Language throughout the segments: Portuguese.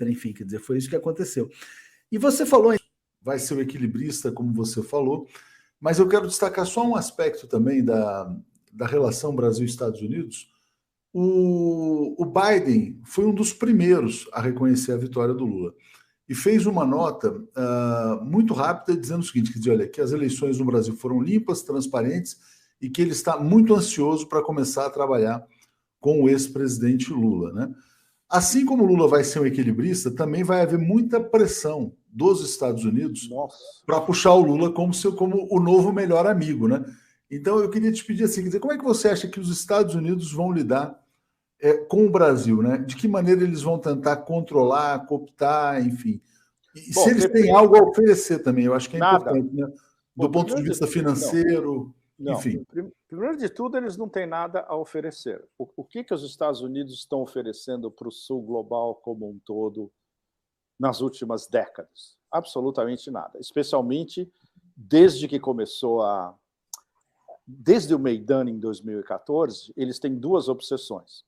enfim, quer dizer, foi isso que aconteceu. E você falou, vai ser o equilibrista, como você falou, mas eu quero destacar só um aspecto também da relação Brasil-Estados Unidos. O Biden foi um dos primeiros a reconhecer a vitória do Lula e fez uma nota muito rápida dizendo o seguinte, quer dizer, olha, que as eleições no Brasil foram limpas, transparentes e que ele está muito ansioso para começar a trabalhar com o ex-presidente Lula, né? Assim como o Lula vai ser um equilibrista, também vai haver muita pressão dos Estados Unidos para puxar o Lula como o novo melhor amigo, né? Então eu queria te pedir assim, quer dizer, como é que você acha que os Estados Unidos vão lidar com o Brasil, né? De que maneira eles vão tentar controlar, cooptar, enfim. E se eles têm algo a oferecer também, eu acho que é importante, né? Do ponto de vista financeiro, enfim. Primeiro de tudo, eles não têm nada a oferecer. O que os Estados Unidos estão oferecendo para o Sul global como um todo nas últimas décadas? Absolutamente nada. Especialmente desde que começou desde o Maidan em 2014, eles têm duas obsessões.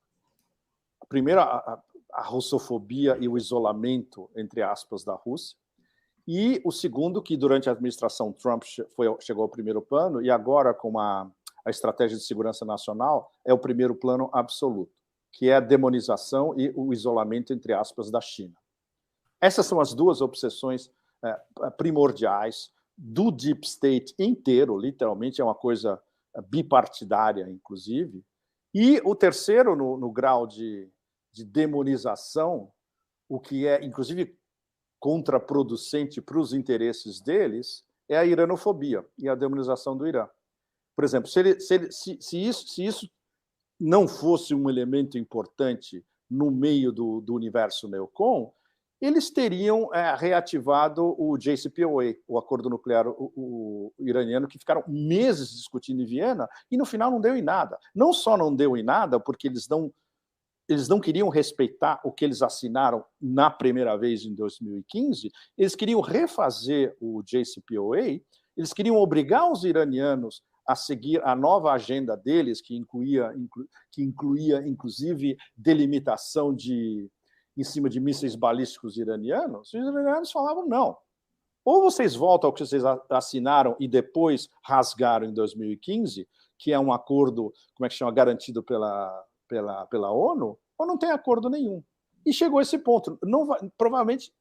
Primeiro, a russofobia e o isolamento, entre aspas, da Rússia. E o segundo, que durante a administração Trump chegou ao primeiro plano, e agora com a estratégia de segurança nacional, é o primeiro plano absoluto, que é a demonização e o isolamento, entre aspas, da China. Essas são as duas obsessões primordiais do Deep State inteiro, literalmente é uma coisa bipartidária, inclusive. E o terceiro, no grau de demonização, o que é, inclusive, contraproducente para os interesses deles, é a iranofobia e a demonização do Irã. Por exemplo, se isso não fosse um elemento importante no meio do universo neocon, eles teriam reativado o JCPOA, o acordo nuclear o iraniano, que ficaram meses discutindo em Viena, e no final não deu em nada. Não só não deu em nada, porque eles não queriam respeitar o que eles assinaram na primeira vez em 2015, eles queriam refazer o JCPOA, eles queriam obrigar os iranianos a seguir a nova agenda deles, que incluía inclusive, delimitação em cima de mísseis balísticos iranianos. Os iranianos falavam não. Ou vocês voltam ao que vocês assinaram e depois rasgaram em 2015, que é um acordo, como é que chama, garantido pela ONU, ou não tem acordo nenhum. E chegou a esse ponto. Não vai, provavelmente,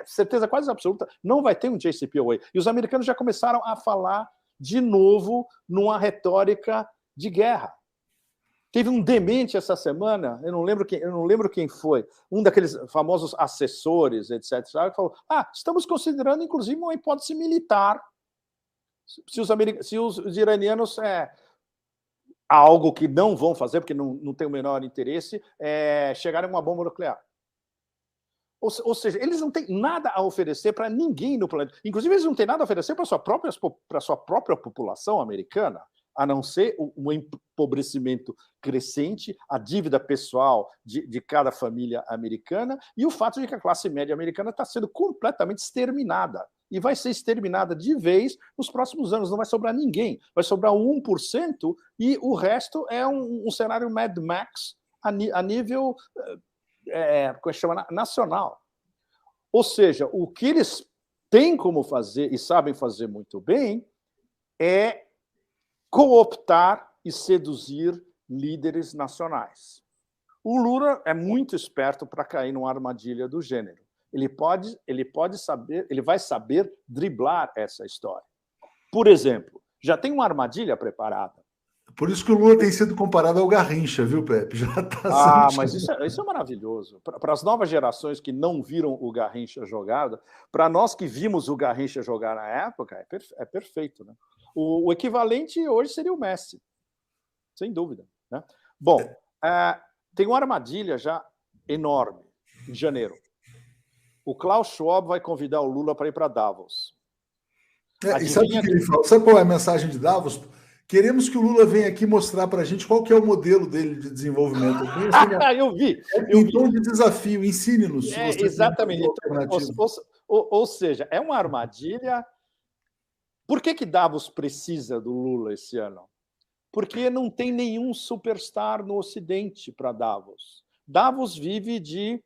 certeza quase absoluta, não vai ter um JCPOA. E os americanos já começaram a falar de novo numa retórica de guerra. Teve um demente essa semana, eu não lembro quem foi, um daqueles famosos assessores, etc., que falou, estamos considerando, inclusive, uma hipótese militar. Se os iranianos... algo que não vão fazer, porque não tem o menor interesse, chegarem a uma bomba nuclear. Ou seja, eles não têm nada a oferecer para ninguém no planeta. Inclusive, eles não têm nada a oferecer para a sua própria população americana, a não ser um empobrecimento crescente, a dívida pessoal de cada família americana e o fato de que a classe média americana está sendo completamente exterminada. E vai ser exterminada de vez nos próximos anos. Não vai sobrar ninguém. Vai sobrar 1% e o resto é um cenário Mad Max a nível como chama, nacional. Ou seja, o que eles têm como fazer e sabem fazer muito bem é cooptar e seduzir líderes nacionais. O Lula é muito esperto para cair numa armadilha do gênero. Ele vai saber driblar essa história. Por exemplo, já tem uma armadilha preparada. Por isso que o Lula tem sido comparado ao Garrincha, viu, Pepe? Já mas isso é maravilhoso. Para as novas gerações que não viram o Garrincha jogado, para nós que vimos o Garrincha jogar na época, é perfeito, né? O equivalente hoje seria o Messi, sem dúvida, né? Bom, tem uma armadilha já enorme em janeiro. O Klaus Schwab vai convidar o Lula para ir para Davos. E sabe o que ele fala? Sabe qual é a mensagem de Davos? Queremos que o Lula venha aqui mostrar para a gente qual que é o modelo dele de desenvolvimento. Eu vi. Em tom de desafio, ensine-nos. Exatamente. Ou seja, é uma armadilha. Por que Davos precisa do Lula esse ano? Porque não tem nenhum superstar no Ocidente para Davos. Davos vive de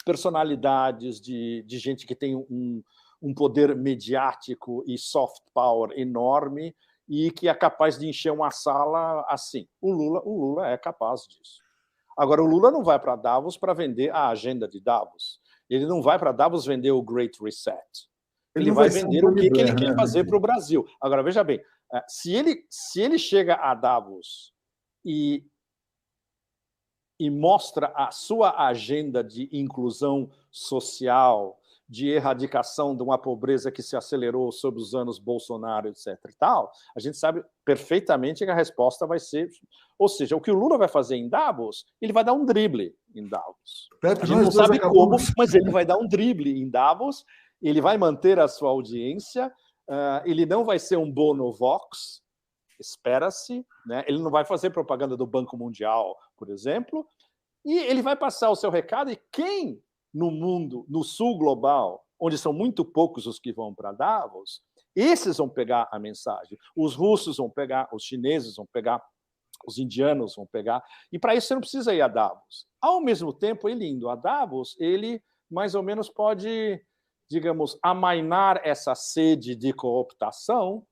personalidades, de gente que tem um poder mediático e soft power enorme e que é capaz de encher uma sala assim. O Lula é capaz disso. Agora, o Lula não vai para Davos para vender a agenda de Davos. Ele não vai para Davos vender o Great Reset. Ele vai vender o que ele quer fazer para o Brasil. Agora, veja bem, se ele chega a Davos e mostra a sua agenda de inclusão social, de erradicação de uma pobreza que se acelerou sob os anos Bolsonaro, etc. e tal, a gente sabe perfeitamente que a resposta vai ser... Ou seja, o que o Lula vai fazer em Davos, ele vai dar um drible em Davos. A gente não sabe como, mas ele vai dar um drible em Davos, ele vai manter a sua audiência, ele não vai ser um Bono Vox, espera-se, né? Ele não vai fazer propaganda do Banco Mundial, por exemplo, e ele vai passar o seu recado, e quem no mundo, no sul global, onde são muito poucos os que vão para Davos, esses vão pegar a mensagem. Os russos vão pegar, os chineses vão pegar, os indianos vão pegar, e para isso você não precisa ir a Davos. Ao mesmo tempo, ele indo a Davos, ele mais ou menos pode, digamos, amainar essa sede de cooptação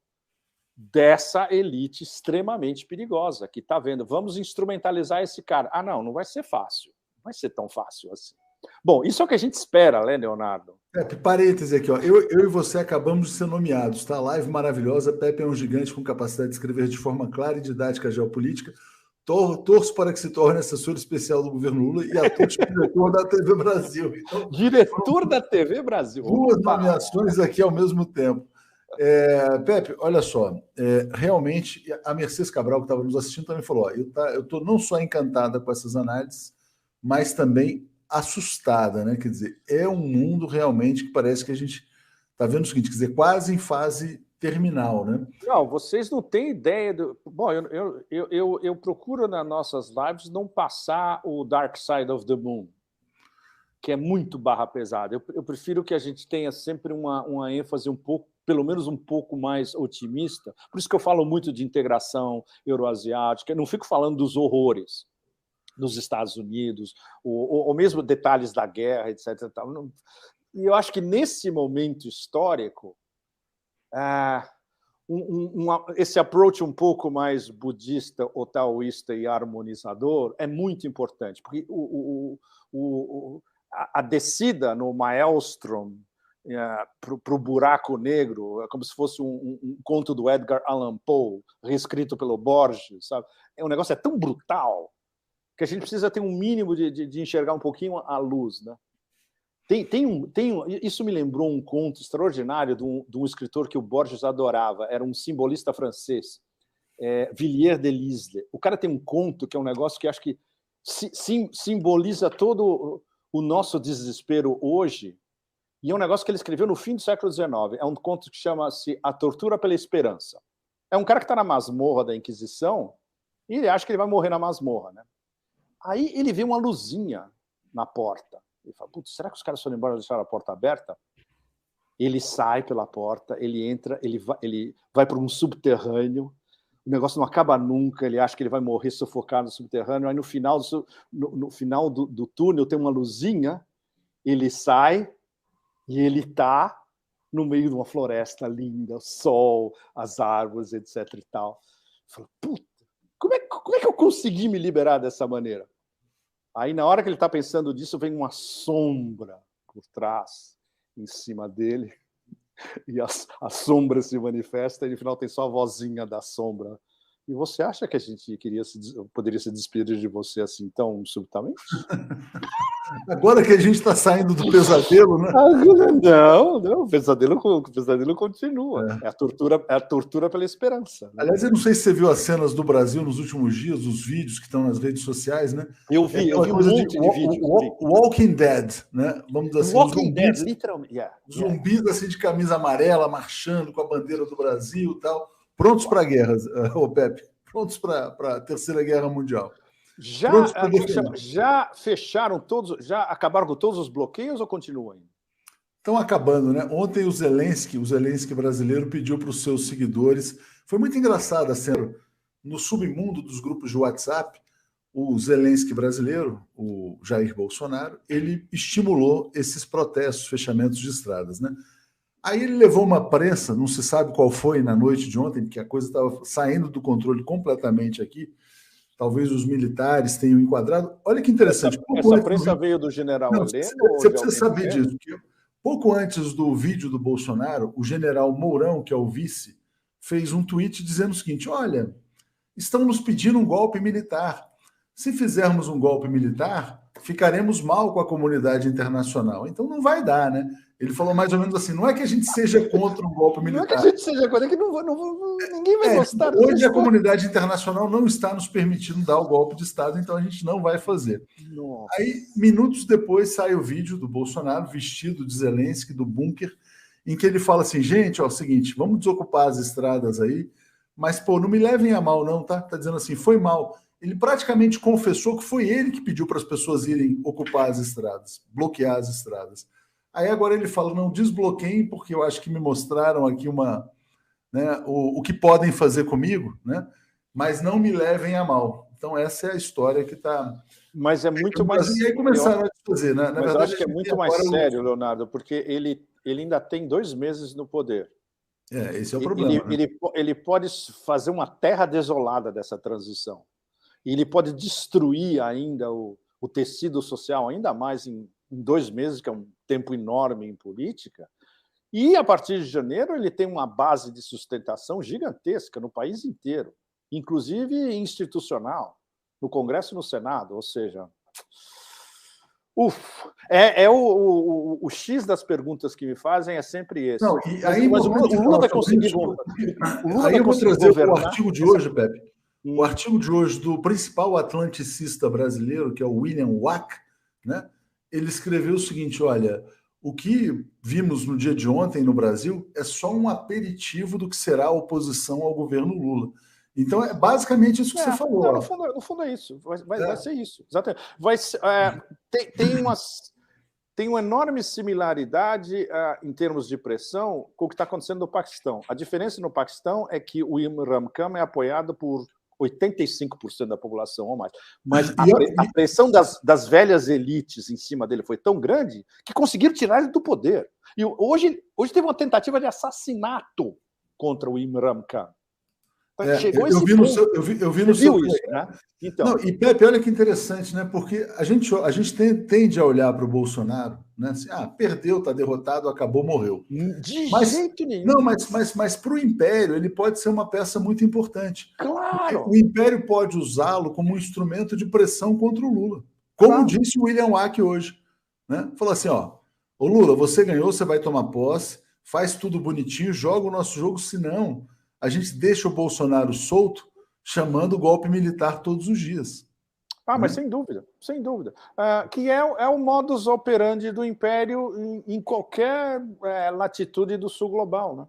dessa elite extremamente perigosa, que está vendo, vamos instrumentalizar esse cara. Ah, não vai ser fácil, não vai ser tão fácil assim. Bom, isso é o que a gente espera, né, Leonardo? Pepe, parêntese aqui, ó. Eu e você acabamos de ser nomeados, tá? Live maravilhosa. Pepe é um gigante com capacidade de escrever de forma clara e didática a geopolítica. Torço para que se torne assessor especial do governo Lula e ator diretor da TV Brasil. Então, diretor da TV Brasil. Duas nomeações aqui ao mesmo tempo. Pepe, olha só, realmente a Mercedes Cabral, que estava nos assistindo, também falou: eu estou não só encantada com essas análises, mas também assustada, né? Quer dizer, é um mundo realmente que parece que a gente está vendo o seguinte, quer dizer, quase em fase terminal, né? Não, vocês não têm ideia do... Bom, eu procuro nas nossas lives não passar o Dark Side of the Moon, que é muito barra pesada. Eu prefiro que a gente tenha sempre uma ênfase um pouco, pelo menos um pouco mais otimista. Por isso que eu falo muito de integração euroasiática. Eu não fico falando dos horrores dos Estados Unidos, ou mesmo detalhes da guerra, etc. E eu acho que nesse momento histórico, esse approach um pouco mais budista, ou taoísta e harmonizador é muito importante, porque a descida no Maelstrom para o buraco negro é como se fosse um conto do Edgar Allan Poe, reescrito pelo Borges, sabe? O negócio é tão brutal que a gente precisa ter um mínimo de enxergar um pouquinho a luz, né? Isso me lembrou um conto extraordinário de um escritor que o Borges adorava, era um simbolista francês, Villiers de L'Isle. O cara tem um conto que é um negócio que acho que simboliza todo o nosso desespero hoje, e é um negócio que ele escreveu no fim do século XIX. É um conto que chama-se A Tortura pela Esperança. É um cara que está na masmorra da Inquisição e ele acha que ele vai morrer na masmorra, né? Aí ele vê uma luzinha na porta. Ele fala, putz, será que os caras foram embora e deixaram a porta aberta? Ele sai pela porta, ele entra, ele vai para um subterrâneo, o negócio não acaba nunca, ele acha que ele vai morrer sufocado no subterrâneo, aí no final do túnel tem uma luzinha, ele sai e ele está no meio de uma floresta linda, sol, as árvores, etc. e tal. Fala, puta, como é que eu consegui me liberar dessa maneira? Aí, na hora que ele está pensando nisso, vem uma sombra por trás, em cima dele, e a sombra se manifesta, e no final tem só a vozinha da sombra. E você acha que a gente poderia se despedir de você assim tão subitamente? Agora que a gente está saindo do pesadelo, né? Não, o pesadelo continua. É a tortura pela esperança. Né? Aliás, eu não sei se você viu as cenas do Brasil nos últimos dias, os vídeos que estão nas redes sociais, né? Eu vi um monte de vídeos. Walking Dead, né? Vamos dizer assim, Walking Dead, literalmente. Zumbis assim de camisa amarela, marchando com a bandeira do Brasil e tal. Prontos para a guerra, Pepe. Prontos para a Terceira Guerra Mundial. Já fecharam todos, já acabaram com todos os bloqueios ou continuam ainda? Estão acabando, né? Ontem o Zelensky brasileiro, pediu para os seus seguidores. Foi muito engraçado a cena no submundo dos grupos de WhatsApp. o Zelensky brasileiro, o Jair Bolsonaro, ele estimulou esses protestos, fechamentos de estradas, né? Aí ele levou uma prensa, não se sabe qual foi na noite de ontem, porque a coisa estava saindo do controle completamente aqui. Talvez os militares tenham enquadrado. Olha que interessante. Essa prensa veio do general Heleno? Você precisa saber disso. Porque pouco antes do vídeo do Bolsonaro, o general Mourão, que é o vice, fez um tweet dizendo o seguinte: olha, estão nos pedindo um golpe militar. Se fizermos um golpe militar, ficaremos mal com a comunidade internacional. Então não vai dar, né? Ele falou mais ou menos assim: não é que a gente seja contra um golpe militar. Não é que a gente seja contra, é que ninguém vai gostar. Hoje a comunidade internacional não está nos permitindo dar o golpe de Estado, então a gente não vai fazer. Nossa. Aí, minutos depois, sai o vídeo do Bolsonaro vestido de Zelensky, do bunker, em que ele fala assim: gente, ó, é o seguinte, vamos desocupar as estradas aí, mas, pô, não me levem a mal não, tá? Tá dizendo assim, foi mal. Ele praticamente confessou que foi ele que pediu para as pessoas irem ocupar as estradas, bloquear as estradas. Aí agora ele fala: não, desbloqueiem, porque eu acho que me mostraram aqui né, o que podem fazer comigo, né? Mas não me levem a mal. Então, essa é a história que está. Mas é muito mais. E aí começaram a fazer, né? Na verdade, eu acho que é muito mais sério, Leonardo, porque ele ainda tem 2 meses no poder. Esse é o problema. Ele pode fazer uma terra desolada dessa transição. E ele pode destruir ainda o tecido social, ainda mais em 2 meses, que é um tempo enorme em política. E, a partir de janeiro, ele tem uma base de sustentação gigantesca no país inteiro, inclusive institucional, no Congresso e no Senado. Ou seja, o X das perguntas que me fazem é sempre esse. Não, e aí, mas o Lula vai conseguir... Aí eu vou trazer o artigo de hoje, Pepe. O artigo de hoje do principal atlanticista brasileiro, que é o William Wack, né? Ele escreveu o seguinte: olha, o que vimos no dia de ontem no Brasil é só um aperitivo do que será a oposição ao governo Lula. Então, é basicamente isso que você falou. Não, no fundo é isso. Vai ser isso. Exatamente. Tem uma enorme similaridade em termos de pressão com o que está acontecendo no Paquistão. A diferença no Paquistão é que o Imran Khan é apoiado por 85% da população ou mais. Mas a pressão das velhas elites em cima dele foi tão grande que conseguiram tirar ele do poder. E hoje teve uma tentativa de assassinato contra o Imran Khan. Chegou esse ponto. Eu vi no seu isso, né? Então. Não, e Pepe, olha que interessante, né? Porque a gente tende a olhar para o Bolsonaro, né? Assim, perdeu, está derrotado, acabou, morreu. De jeito nenhum. Não, mas para o Império ele pode ser uma peça muito importante. Claro. O Império pode usá-lo como um instrumento de pressão contra o Lula. Como disse o William Wack hoje, né? Falou assim: ó, ô Lula, você ganhou, você vai tomar posse, faz tudo bonitinho, joga o nosso jogo, senão a gente deixa o Bolsonaro solto, chamando o golpe militar todos os dias. Mas sem dúvida, sem dúvida. Que é o modus operandi do Império em qualquer latitude do sul global, né?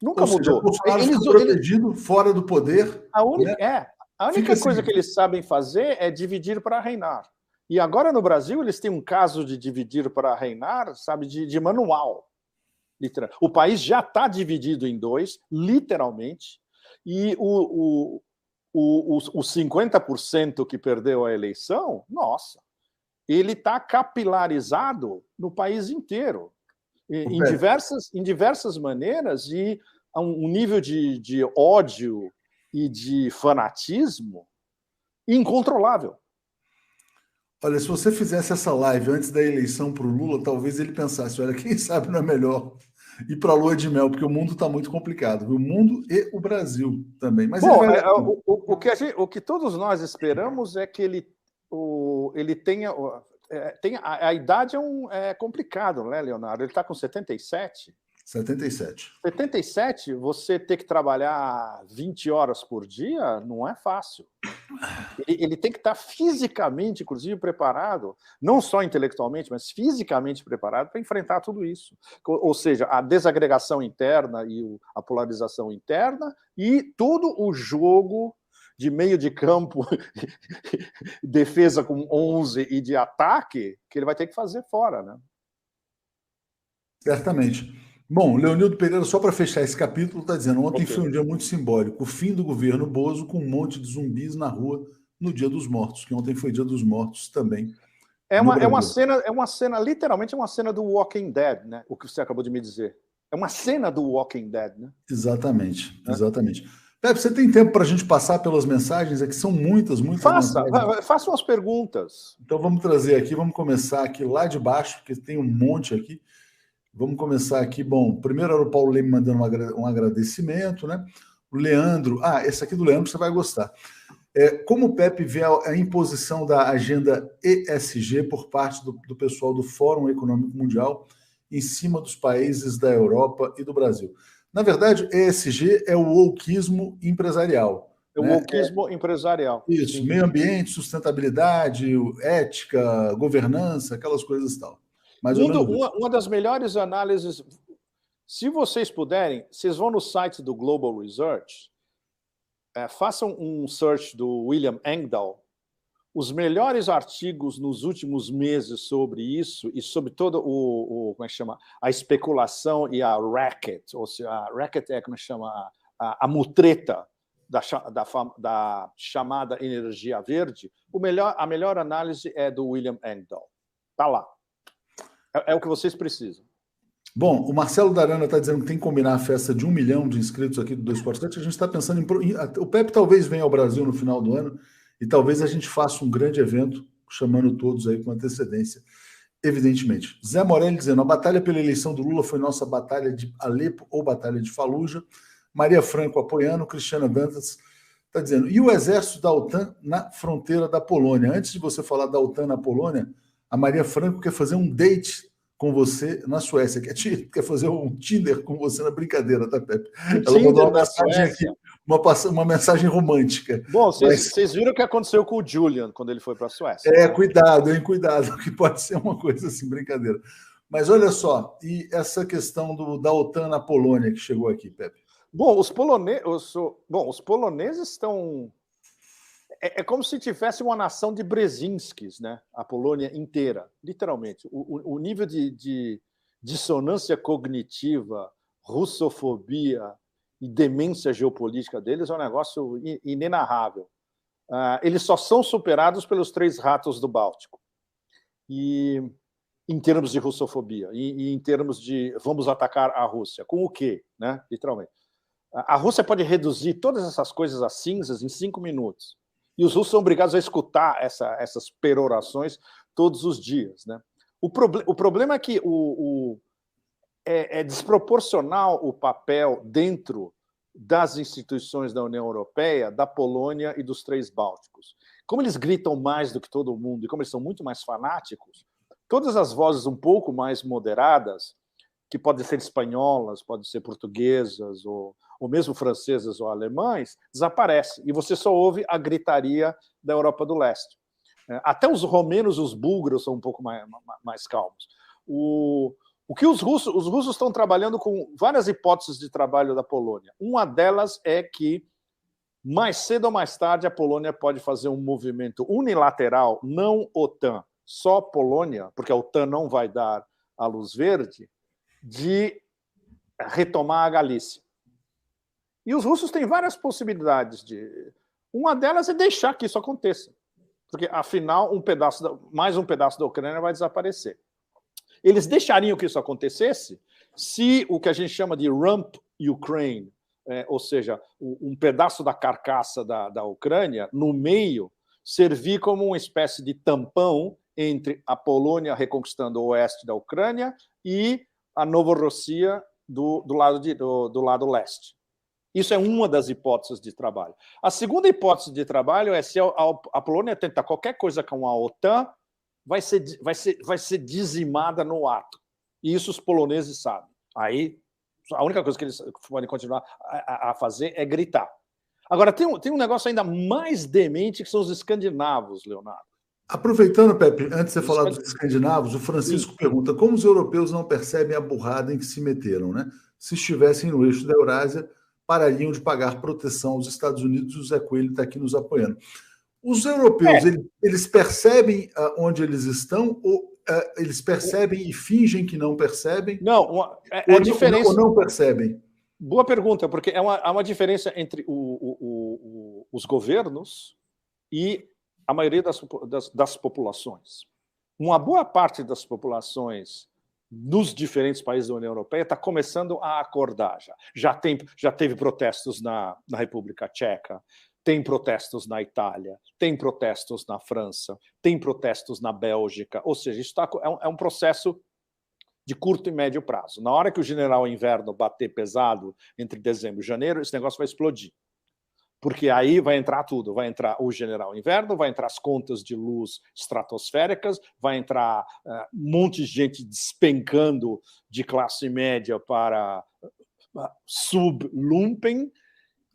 Nunca mudou. O Bolsonaro fica protegido, fora do poder. A única coisa que eles sabem fazer é dividir para reinar. E agora no Brasil eles têm um caso de dividir para reinar, sabe, de manual. O país já está dividido em 2, literalmente, e os 50% que perdeu a eleição, nossa, ele está capilarizado no país inteiro, em diversas maneiras, e a um nível de ódio e de fanatismo incontrolável. Olha, se você fizesse essa live antes da eleição para o Lula, talvez ele pensasse: olha, quem sabe não é melhor ir para a lua de mel, porque o mundo está muito complicado. O mundo e o Brasil também. Mas o que todos nós esperamos é que ele tenha... a idade é complicado, né, Leonardo? Ele está com 77. 77, você ter que trabalhar 20 horas por dia não é fácil. Ele tem que estar fisicamente, inclusive, preparado, não só intelectualmente, mas fisicamente preparado para enfrentar tudo isso. Ou seja, a desagregação interna e a polarização interna e todo o jogo de meio de campo, defesa com 11 e de ataque, que ele vai ter que fazer fora, né? Certamente. Bom, Leonildo Pereira, só para fechar esse capítulo, está dizendo: ontem foi um dia muito simbólico, o fim do governo Bozo com um monte de zumbis na rua no Dia dos Mortos, que ontem foi Dia dos Mortos também. É uma cena, literalmente é uma cena do Walking Dead, né? O que você acabou de me dizer. É uma cena do Walking Dead, né? Exatamente, exatamente. Pepe, você tem tempo para a gente passar pelas mensagens? Aqui são muitas mensagens. Faça umas perguntas. Então vamos trazer aqui, vamos começar aqui lá de baixo, porque tem um monte aqui. Vamos começar aqui. Bom, primeiro era o Paulo Leme mandando um agradecimento, né? O Leandro, esse aqui do Leandro você vai gostar. Como o Pepe vê a imposição da agenda ESG por parte do pessoal do Fórum Econômico Mundial em cima dos países da Europa e do Brasil? Na verdade, ESG é o wokeismo empresarial. É o wokeismo empresarial. Isso, sim. Meio ambiente, sustentabilidade, ética, governança, aquelas coisas e tal. Uma das melhores análises, se vocês puderem, vocês vão no site do Global Research, façam um search do William Engdahl, os melhores artigos nos últimos meses sobre isso e sobre todo como é que chama? A especulação e a racket, ou seja, a racket como é que chama? A mutreta da chamada energia verde, a melhor análise é do William Engdahl. Está lá. É o que vocês precisam. Bom, o Marcelo Darana está dizendo que tem que combinar a festa de 1 milhão de inscritos aqui do 247. A gente está pensando o Pepe talvez venha ao Brasil no final do ano e talvez a gente faça um grande evento chamando todos aí com antecedência, evidentemente. Zé Morelli dizendo, a batalha pela eleição do Lula foi nossa batalha de Alepo ou batalha de Faluja. Maria Franco apoiando, Cristiana Dantas está dizendo, e o exército da OTAN na fronteira da Polônia? Antes de você falar da OTAN na Polônia, a Maria Franco quer fazer um date com você na Suécia, quer fazer um Tinder com você na brincadeira, tá, Pepe? Ela mandou uma mensagem aqui, uma mensagem romântica. Bom, vocês viram o que aconteceu com o Julian quando ele foi para a Suécia. Cuidado, que pode ser uma coisa assim, brincadeira. Mas olha só, e essa questão da OTAN na Polônia que chegou aqui, Pepe? Bom, os poloneses estão... É como se tivesse uma nação de Brzezinskis, né? A Polônia inteira, literalmente. O nível de dissonância cognitiva, russofobia e demência geopolítica deles é um negócio inenarrável. Eles só são superados pelos 3 ratos do Báltico. E em termos de russofobia, e em termos de vamos atacar a Rússia. Com o quê? Né? Literalmente. A Rússia pode reduzir todas essas coisas a cinzas em 5 minutos. E os russos são obrigados a escutar essas perorações todos os dias. Né? O problema é que é desproporcional o papel dentro das instituições da União Europeia, da Polônia e dos 3 bálticos. Como eles gritam mais do que todo mundo e como eles são muito mais fanáticos, todas as vozes um pouco mais moderadas, que podem ser espanholas, podem ser portuguesas, ou mesmo francesas ou alemães, desaparecem. E você só ouve a gritaria da Europa do Leste. Até os romenos, os búlgaros, são um pouco mais calmos. O que os russos estão trabalhando com várias hipóteses de trabalho da Polônia. Uma delas é que, mais cedo ou mais tarde, a Polônia pode fazer um movimento unilateral, não OTAN, só Polônia, porque a OTAN não vai dar a luz verde, de retomar a Galícia. E os russos têm várias possibilidades. Uma delas é deixar que isso aconteça, porque, afinal, mais um pedaço da Ucrânia vai desaparecer. Eles deixariam que isso acontecesse se o que a gente chama de Rump Ukraine, ou seja, um pedaço da carcaça da Ucrânia, no meio, servir como uma espécie de tampão entre a Polônia reconquistando o oeste da Ucrânia e a Novorossia do lado leste. Isso é uma das hipóteses de trabalho. A segunda hipótese de trabalho é se a Polônia tentar qualquer coisa com a OTAN, vai ser dizimada no ato. E isso os poloneses sabem. Aí, a única coisa que eles podem continuar a fazer é gritar. Agora, tem um negócio ainda mais demente, que são os escandinavos, Leonardo. Aproveitando, Pepe, antes de você falar dos escandinavos, o Francisco pergunta como os europeus não percebem a burrada em que se meteram, né? Se estivessem no eixo da Eurásia, parariam de pagar proteção aos Estados Unidos, e o Zé Coelho está aqui nos apoiando. Os europeus, eles percebem onde eles estão, ou eles percebem e fingem que não percebem? Não, a diferença... Ou não percebem? Boa pergunta, porque há uma diferença entre os governos e a maioria das populações. Uma boa parte das populações nos diferentes países da União Europeia está começando a acordar já. Já teve protestos na República Tcheca, tem protestos na Itália, tem protestos na França, tem protestos na Bélgica, ou seja, isso é um processo de curto e médio prazo. Na hora que o general inverno bater pesado entre dezembro e janeiro, esse negócio vai explodir. Porque aí vai entrar tudo, vai entrar o general inverno, vai entrar as contas de luz estratosféricas, vai entrar um monte de gente despencando de classe média para sublumpen,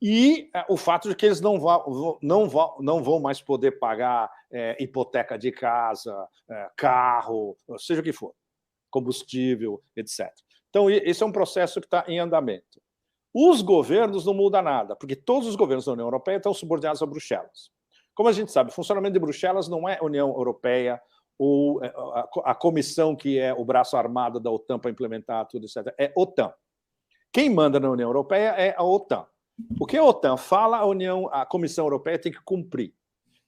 e o fato de que eles não vão mais poder pagar hipoteca de casa, carro, seja o que for, combustível, etc. Então, esse é um processo que está em andamento. Os governos não mudam nada, porque todos os governos da União Europeia estão subordinados a Bruxelas. Como a gente sabe, o funcionamento de Bruxelas não é União Europeia ou a comissão que é o braço armado da OTAN para implementar tudo, etc. É OTAN. Quem manda na União Europeia é a OTAN. O que a OTAN fala, a Comissão Europeia tem que cumprir.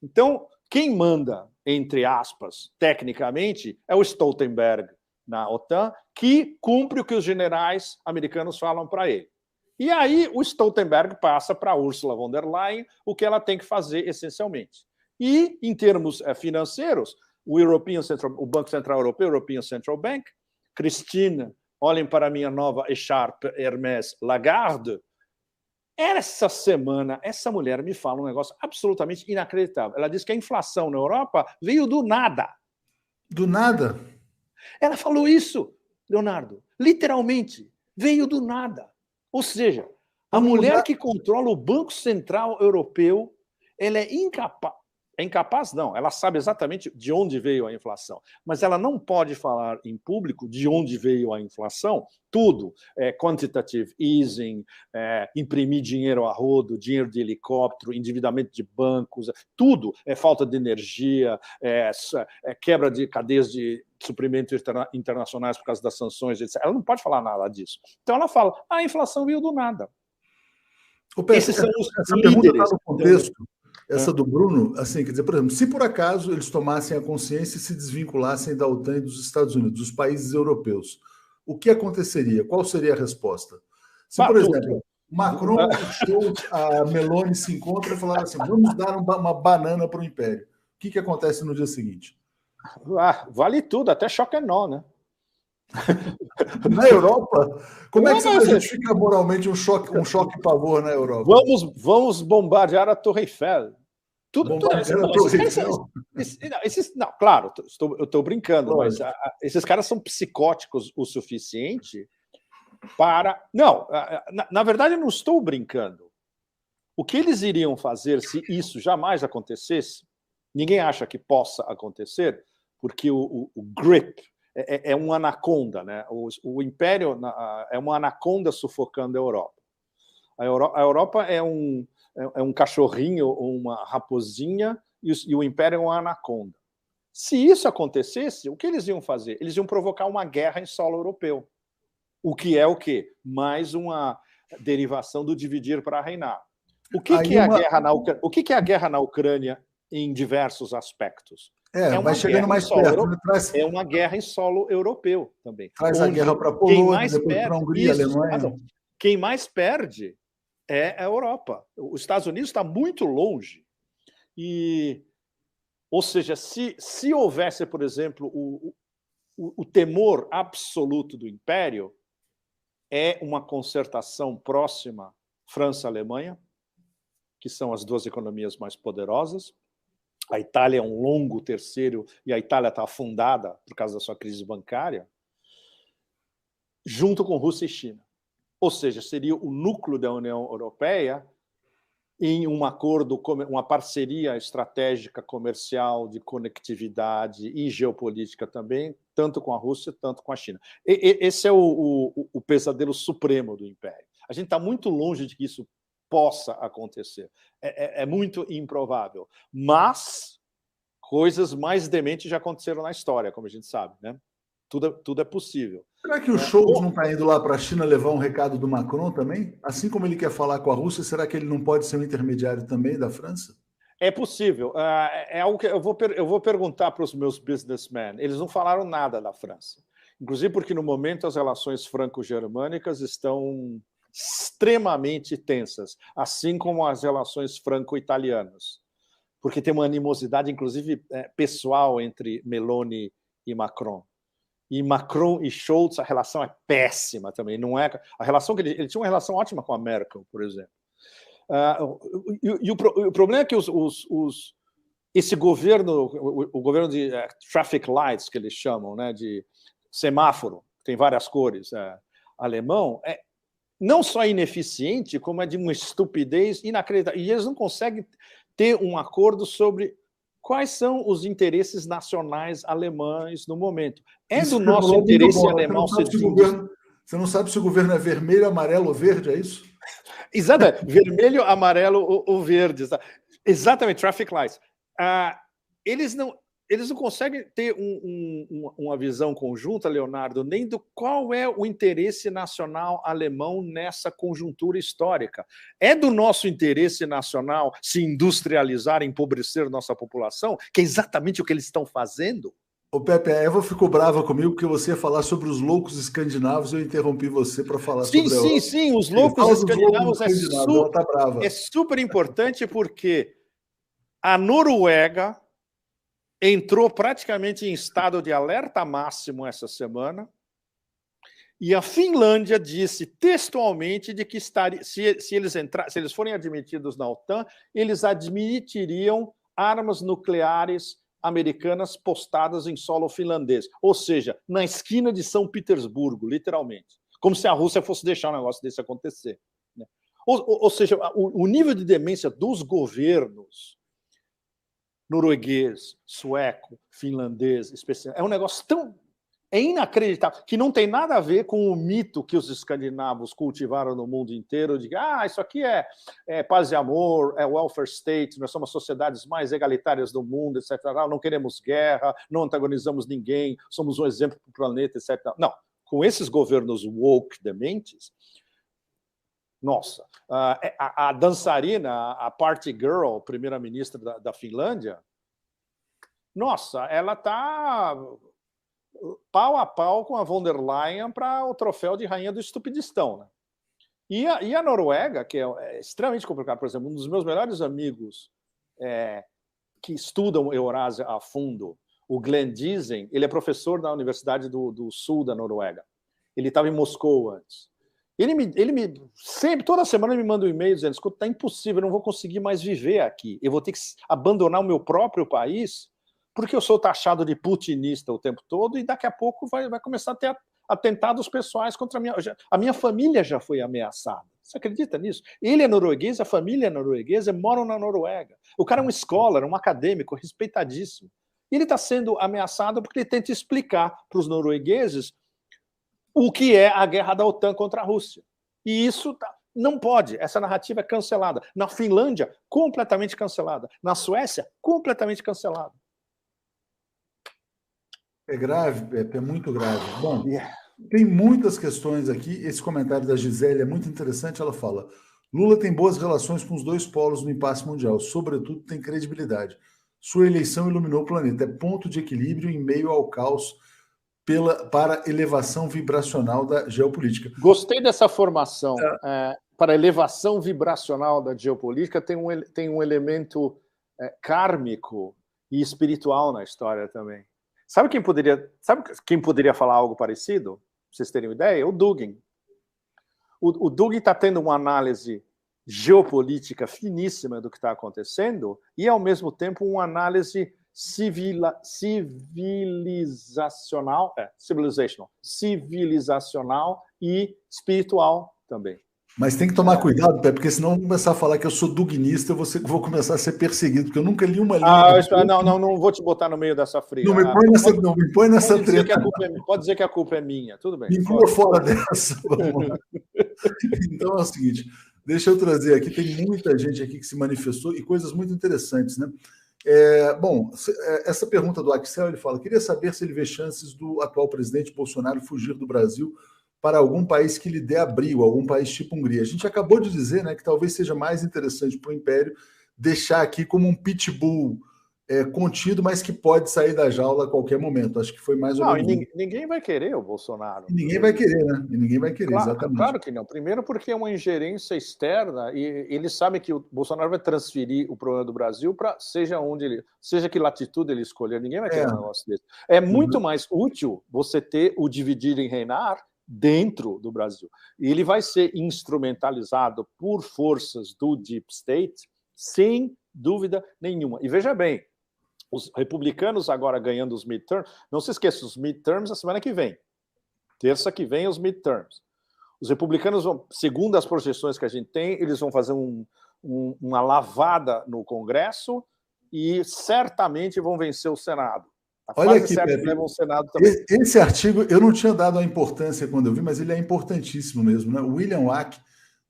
Então, quem manda, entre aspas, tecnicamente, é o Stoltenberg na OTAN, que cumpre o que os generais americanos falam para ele. E aí o Stoltenberg passa para a Ursula von der Leyen o que ela tem que fazer essencialmente. E, em termos financeiros, o Banco Central Europeu, o European Central Bank, Christine, olhem para a minha nova echarpe Hermès Lagarde, essa semana, essa mulher me fala um negócio absolutamente inacreditável. Ela disse que a inflação na Europa veio do nada. Do nada? Ela falou isso, Leonardo, literalmente, veio do nada. Ou seja, a mulher que controla o Banco Central Europeu, ela é incapaz, não, ela sabe exatamente de onde veio a inflação, mas ela não pode falar em público de onde veio a inflação, tudo, quantitative easing, imprimir dinheiro a rodo, dinheiro de helicóptero, endividamento de bancos, tudo, falta de energia, quebra de cadeias de suprimentos internacionais por causa das sanções, etc. Ela não pode falar nada disso. Então ela fala, a inflação veio do nada. Esses são os líderes. Está no contexto, essa do Bruno, assim, quer dizer, por exemplo, se por acaso eles tomassem a consciência e se desvinculassem da OTAN e dos Estados Unidos, dos países europeus, o que aconteceria? Qual seria a resposta? Se, por exemplo, Macron, Scholz, a Meloni se encontram e falaram assim, vamos dar uma banana para o Império. O que acontece no dia seguinte? Vale tudo, até choque é nó, né? Na Europa? Como é que você justifica moralmente um choque pavor na Europa? Vamos bombardear a Torre Eiffel. Não, claro, eu estou brincando, mas esses caras são psicóticos o suficiente para... Não, na verdade eu não estou brincando. O que eles iriam fazer se isso jamais acontecesse, ninguém acha que possa acontecer, porque o grip é um anaconda, né? O Império é uma anaconda sufocando a Europa. A Europa é um cachorrinho ou uma raposinha e o Império é uma anaconda. Se isso acontecesse, o que eles iam fazer? Eles iam provocar uma guerra em solo europeu. O que é o quê? Mais uma derivação do dividir para reinar. O que é a guerra na Ucrânia em diversos aspectos? Vai chegando mais perto. É uma guerra em solo europeu também. Traz a guerra para a Polônia, depois para a Hungria, Alemanha. Quem mais perde é a Europa. Os Estados Unidos está muito longe. Ou seja, se houvesse, por exemplo, o temor absoluto do Império, é uma concertação próxima França-Alemanha, que são as duas economias mais poderosas. A Itália é um longo terceiro e a Itália está afundada por causa da sua crise bancária, junto com Rússia e China. Ou seja, seria o núcleo da União Europeia em um acordo, uma parceria estratégica comercial, de conectividade e geopolítica também, tanto com a Rússia, tanto com a China. Esse é o pesadelo supremo do Império. A gente está muito longe de que isso possa acontecer. É muito improvável. Mas coisas mais dementes já aconteceram na história, como a gente sabe, né? Tudo é possível. Será que o Scholz não está indo lá para a China levar um recado do Macron também? Assim como ele quer falar com a Rússia, será que ele não pode ser um intermediário também da França? É possível. É algo que eu vou perguntar para os meus businessmen. Eles não falaram nada da França. Inclusive porque, no momento, as relações franco-germânicas estão extremamente tensas, assim como as relações franco-italianas. Porque tem uma animosidade, inclusive, pessoal entre Meloni e Macron. E Macron e Scholz, a relação é péssima também. Não é a relação que ele tinha uma relação ótima com a Merkel, por exemplo. O problema é que esse governo, o governo de traffic lights, que eles chamam, né, de semáforo, tem várias cores, alemão, não só ineficiente, como é de uma estupidez inacreditável. E eles não conseguem ter um acordo sobre quais são os interesses nacionais alemães no momento. Do nosso interesse alemão ser Você não sabe se o governo é vermelho, amarelo ou verde, é isso? Exatamente, vermelho, amarelo ou verde. Exatamente, traffic lights. Eles não conseguem ter uma visão conjunta, Leonardo, nem do qual é o interesse nacional alemão nessa conjuntura histórica. É do nosso interesse nacional se industrializar, empobrecer nossa população, que é exatamente o que eles estão fazendo? Ô Pepe, a Eva ficou brava comigo porque você ia falar sobre os loucos escandinavos e eu interrompi você para falar sobre a Europa. Sim, os loucos escandinavos é super importante porque a Noruega entrou praticamente em estado de alerta máximo essa semana e a Finlândia disse textualmente de que se eles forem admitidos na OTAN, eles admitiriam armas nucleares americanas postadas em solo finlandês, ou seja, na esquina de São Petersburgo, literalmente, como se a Rússia fosse deixar um negócio desse acontecer. Né? Ou seja, o nível de demência dos governos norueguês, sueco, finlandês, especial, é um negócio tão inacreditável, que não tem nada a ver com o mito que os escandinavos cultivaram no mundo inteiro, de isso aqui é paz e amor, é welfare state, nós somos as sociedades mais egalitárias do mundo, etc. Não queremos guerra, não antagonizamos ninguém, somos um exemplo para o planeta, etc. Não, com esses governos woke dementes, nossa, a dançarina, a party girl, primeira-ministra da Finlândia, nossa, ela está pau a pau com a von der Leyen para o troféu de rainha do estupidistão. Né? E a Noruega, que é extremamente complicado, por exemplo, um dos meus melhores amigos que estudam Eurásia a fundo, o Glenn Diesen, ele é professor da Universidade do Sul da Noruega. Ele estava em Moscou antes. Ele sempre, toda semana, me manda um e-mail dizendo: escuta, está impossível, eu não vou conseguir mais viver aqui. Eu vou ter que abandonar o meu próprio país porque eu sou taxado de putinista o tempo todo e daqui a pouco vai começar a ter atentados pessoais contra a minha família já foi ameaçada. Você acredita nisso? Ele é norueguês, a família é norueguesa, moram na Noruega. O cara é um scholar, um acadêmico, respeitadíssimo. E ele está sendo ameaçado porque ele tenta explicar para os noruegueses o que é a guerra da OTAN contra a Rússia. E isso não pode. Essa narrativa é cancelada. Na Finlândia, completamente cancelada. Na Suécia, completamente cancelada. É grave, Pepe, é muito grave. Bom, tem muitas questões aqui. Esse comentário da Gisele é muito interessante. Ela fala: Lula tem boas relações com os dois polos no impasse mundial. Sobretudo, tem credibilidade. Sua eleição iluminou o planeta. É ponto de equilíbrio em meio ao caos para elevação vibracional da geopolítica. Gostei dessa formação. Para elevação vibracional da geopolítica tem um elemento kármico e espiritual na história também. Sabe quem poderia falar algo parecido? Pra vocês terem uma ideia? O Dugin. O Dugin está tendo uma análise geopolítica finíssima do que está acontecendo e, ao mesmo tempo, uma análise civilizacional e espiritual também. Mas tem que tomar cuidado, Pé, porque senão começar a falar que eu sou duguinista, eu vou começar a ser perseguido, porque eu nunca li uma linha. Não vou te botar no meio dessa fria. Não me põe nessa treta. Pode dizer que a culpa é minha, tudo bem. Me inclua fora dessa. Então é o seguinte, deixa eu trazer aqui, tem muita gente aqui que se manifestou e coisas muito interessantes, né? Essa pergunta do Axel, ele fala: queria saber se ele vê chances do atual presidente Bolsonaro fugir do Brasil para algum país que lhe dê abrigo, algum país tipo Hungria. A gente acabou de dizer, né, que talvez seja mais interessante para o Império deixar aqui como um pitbull contido, mas que pode sair da jaula a qualquer momento. Acho que foi mais ou menos. Não, e ninguém vai querer o Bolsonaro. E ninguém vai querer, né? E ninguém vai querer, Claro, exatamente. claro que não. Primeiro porque é uma ingerência externa e eles sabem que o Bolsonaro vai transferir o problema do Brasil para seja que latitude ele escolher. Ninguém vai querer um negócio desse. É muito mais útil você ter o dividir e reinar dentro do Brasil. E ele vai ser instrumentalizado por forças do Deep State, sem dúvida nenhuma. E veja bem, os republicanos agora ganhando os midterms, não se esqueça, os midterms a semana que vem. Terça que vem, os midterms. Os republicanos vão, segundo as projeções que a gente tem, eles vão fazer uma lavada no Congresso e certamente vão vencer o Senado. Olha aqui, Pepe, levam o Senado também. Esse artigo eu não tinha dado a importância quando eu vi, mas ele é importantíssimo mesmo, né? William Wack,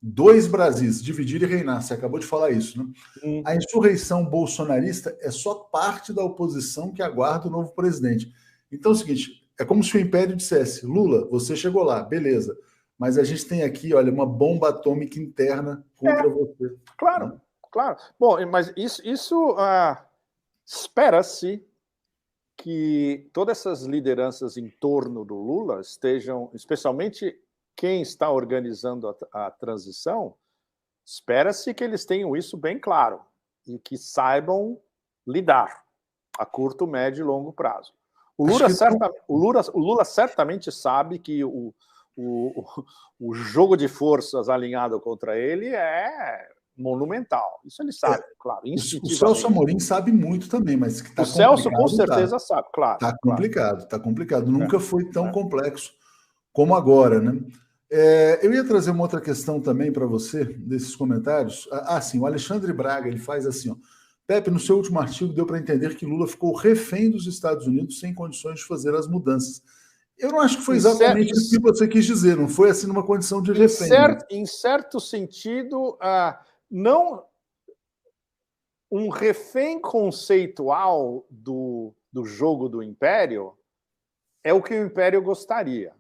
2 Brasis, dividir e reinar. Você acabou de falar isso, né? A insurreição bolsonarista é só parte da oposição que aguarda o novo presidente. Então é o seguinte, é como se o Império dissesse, Lula, você chegou lá, beleza, mas a gente tem aqui, olha, uma bomba atômica interna contra você. Claro, né? Claro. Bom, mas isso espera-se que todas essas lideranças em torno do Lula estejam, especialmente quem está organizando a transição, espera-se que eles tenham isso bem claro e que saibam lidar a curto, médio e longo prazo. O Lula certamente sabe que o jogo de forças alinhado contra ele é monumental. Isso ele sabe, claro. O Celso Amorim sabe muito também, mas que o Celso com certeza sabe, claro. Está complicado, está complicado. Nunca foi tão complexo como agora, né? Eu ia trazer uma outra questão também para você, desses comentários. Sim, o Alexandre Braga, ele faz assim, ó. Pepe, no seu último artigo deu para entender que Lula ficou refém dos Estados Unidos sem condições de fazer as mudanças. Eu não acho que foi exatamente isso que você quis dizer, não foi assim numa condição de refém. Em certo sentido, não um refém conceitual do jogo do Império é o que o Império gostaria.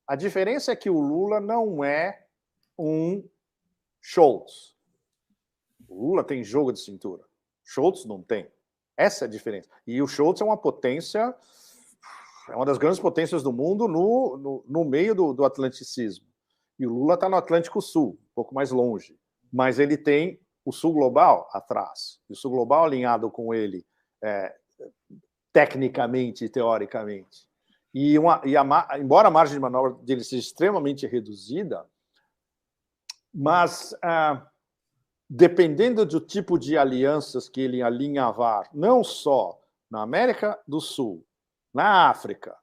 A diferença é que o Lula não é um Scholz. O Lula tem jogo de cintura. Scholz não tem. Essa é a diferença. E o Scholz é uma potência, é uma das grandes potências do mundo no meio do atlanticismo. E o Lula está no Atlântico Sul, um pouco mais longe. Mas ele tem o Sul Global atrás. E o Sul Global alinhado com ele tecnicamente e teoricamente. Embora a margem de manobra dele seja extremamente reduzida, mas dependendo do tipo de alianças que ele alinhavar, não só na América do Sul, na África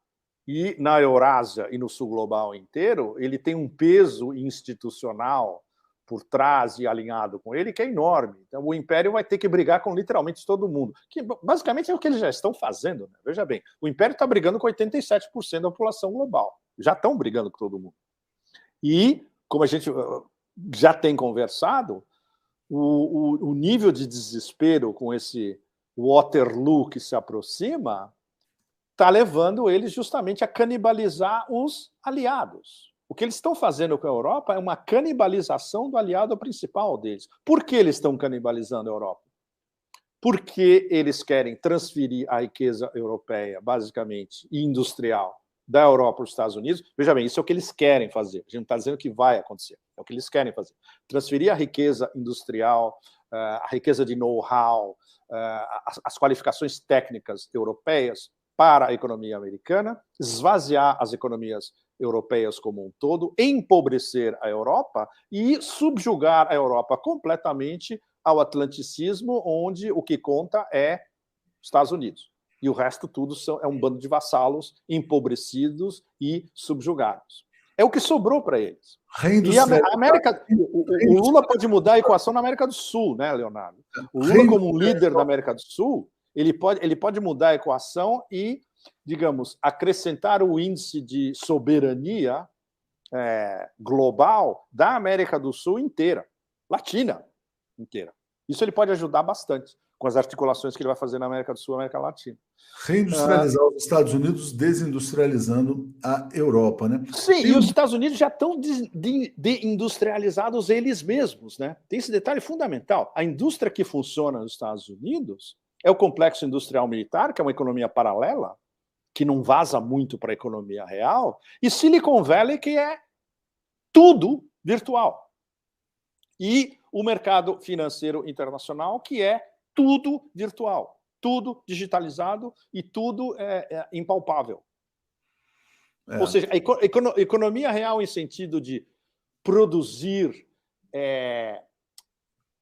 e na Eurásia e no Sul Global inteiro, ele tem um peso institucional por trás e alinhado com ele que é enorme. Então, o Império vai ter que brigar com literalmente todo mundo, que basicamente é o que eles já estão fazendo. Né? Veja bem, o Império está brigando com 87% da população global. Já estão brigando com todo mundo. E, como a gente já tem conversado, o nível de desespero com esse Waterloo que se aproxima está levando eles justamente a canibalizar os aliados. O que eles estão fazendo com a Europa é uma canibalização do aliado principal deles. Por que eles estão canibalizando a Europa? Porque eles querem transferir a riqueza europeia, basicamente, e industrial, da Europa para os Estados Unidos. Veja bem, isso é o que eles querem fazer. A gente não está dizendo que vai acontecer. É o que eles querem fazer. Transferir a riqueza industrial, a riqueza de know-how, as qualificações técnicas europeias para a economia americana, esvaziar as economias europeias como um todo, empobrecer a Europa e subjugar a Europa completamente ao atlanticismo, onde o que conta é Estados Unidos. E o resto tudo é um bando de vassalos empobrecidos e subjugados. É o que sobrou para eles. E o Lula pode mudar a equação na América do Sul, né, Leonardo? O Lula, como um líder da América do Sul, ele pode mudar a equação e, digamos, acrescentar o índice de soberania global da América do Sul inteira, latina inteira. Isso ele pode ajudar bastante. com as articulações que ele vai fazer na América do Sul e América Latina. Reindustrializar os Estados Unidos, desindustrializando a Europa, né? Sim, e os Estados Unidos já estão deindustrializados eles mesmos, né? Tem esse detalhe fundamental. A indústria que funciona nos Estados Unidos é o complexo industrial militar, que é uma economia paralela, que não vaza muito para a economia real, e Silicon Valley, que é tudo virtual. E o mercado financeiro internacional, que é tudo virtual, tudo digitalizado e tudo impalpável. Ou seja, a economia real em sentido de produzir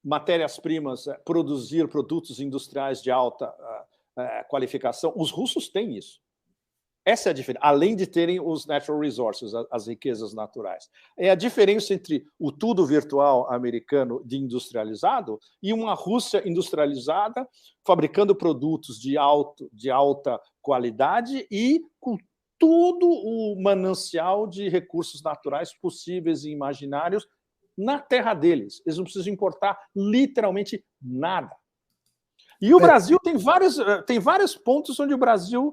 matérias-primas, produzir produtos industriais de alta qualificação, os russos têm isso. Essa é a diferença, além de terem os natural resources, as riquezas naturais. É a diferença entre o tudo virtual americano de industrializado e uma Rússia industrializada, fabricando produtos de alta qualidade e com todo o manancial de recursos naturais possíveis e imaginários na terra deles. Eles não precisam importar literalmente nada. E o Brasil tem vários pontos onde o Brasil,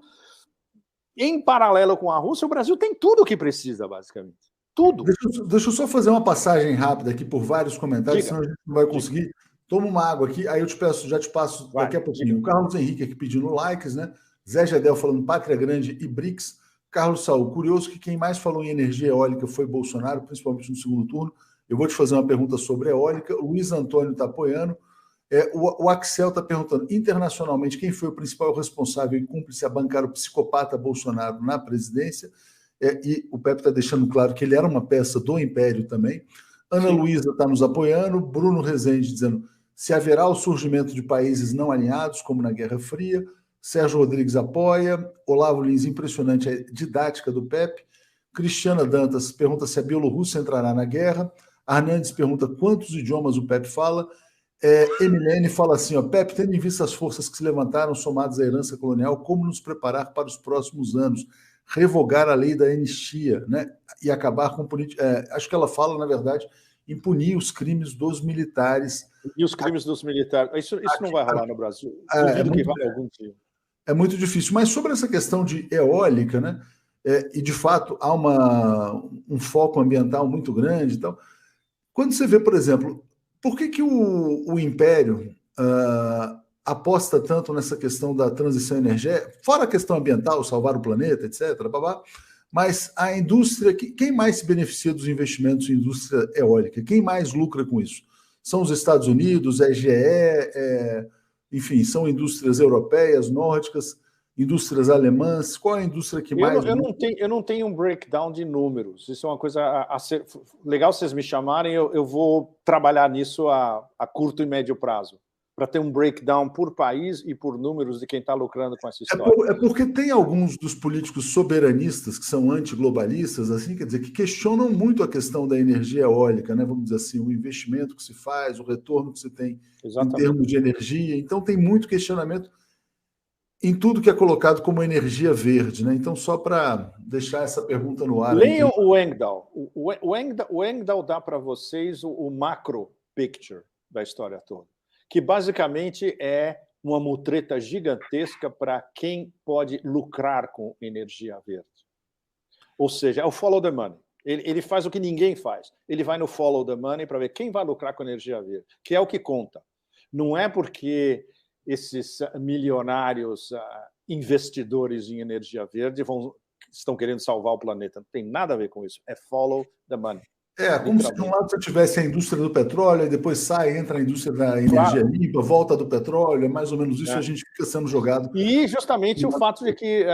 em paralelo com a Rússia, o Brasil tem tudo o que precisa, basicamente. Tudo. Deixa eu só fazer uma passagem rápida aqui por vários comentários, senão a gente não vai conseguir. Toma uma água aqui, aí eu já te passo daqui a pouquinho. O Carlos Henrique aqui pedindo likes, né? Zé Gedel falando Pátria Grande e BRICS. Carlos Saul, curioso que quem mais falou em energia eólica foi Bolsonaro, principalmente no segundo turno. Eu vou te fazer uma pergunta sobre eólica. O Luiz Antônio está apoiando. O Axel está perguntando, internacionalmente, quem foi o principal responsável e cúmplice a bancar o psicopata Bolsonaro na presidência? E o Pepe está deixando claro que ele era uma peça do Império também. Ana Luísa está nos apoiando. Bruno Rezende dizendo se haverá o surgimento de países não alinhados, como na Guerra Fria. Sérgio Rodrigues apoia. Olavo Lins, impressionante a didática do Pepe. Cristiana Dantas pergunta se a Bielorrússia entrará na guerra. Arnandes pergunta quantos idiomas o Pepe fala. Emilene fala assim, Pepe, tendo em vista as forças que se levantaram somadas à herança colonial, como nos preparar para os próximos anos? Revogar a lei da anistia, né? E acabar com política. Acho que ela fala, na verdade, em punir os crimes dos militares. E os crimes dos militares. Isso não vai rolar no Brasil. Duvido que vá algum dia. É muito difícil. Mas sobre essa questão de eólica, né? E de fato há um foco ambiental muito grande e tal. Quando você vê, por exemplo, por que o Império aposta tanto nessa questão da transição energética, fora a questão ambiental, salvar o planeta, etc., mas a indústria, quem mais se beneficia dos investimentos em indústria eólica? Quem mais lucra com isso? São os Estados Unidos, a GE, enfim, são indústrias europeias, nórdicas, indústrias alemãs. Qual é a indústria que mais... Eu não tenho um breakdown de números. Isso é uma coisa a ser... Legal vocês me chamarem, eu vou trabalhar nisso a curto e médio prazo, para ter um breakdown por país e por números de quem está lucrando com essa história. É porque tem alguns dos políticos soberanistas que são antiglobalistas, assim, quer dizer, que questionam muito a questão da energia eólica, né? Vamos dizer assim, o investimento que se faz, o retorno que se tem em termos de energia. Então tem muito questionamento em tudo que é colocado como energia verde, né? Então, só para deixar essa pergunta no ar. Leiam o Engdahl. O Engdahl dá para vocês o macro picture da história toda, que basicamente é uma mutreta gigantesca para quem pode lucrar com energia verde. Ou seja, é o follow the money. Ele faz o que ninguém faz. Ele vai no follow the money para ver quem vai lucrar com energia verde, que é o que conta. Não é porque esses milionários investidores em energia verde estão querendo salvar o planeta. Não tem nada a ver com isso. É follow the money. Como se de um lado você tivesse a indústria do petróleo, e depois sai, entra a indústria da energia limpa, volta do petróleo, é mais ou menos isso, a gente fica sendo jogado. E justamente o fato de que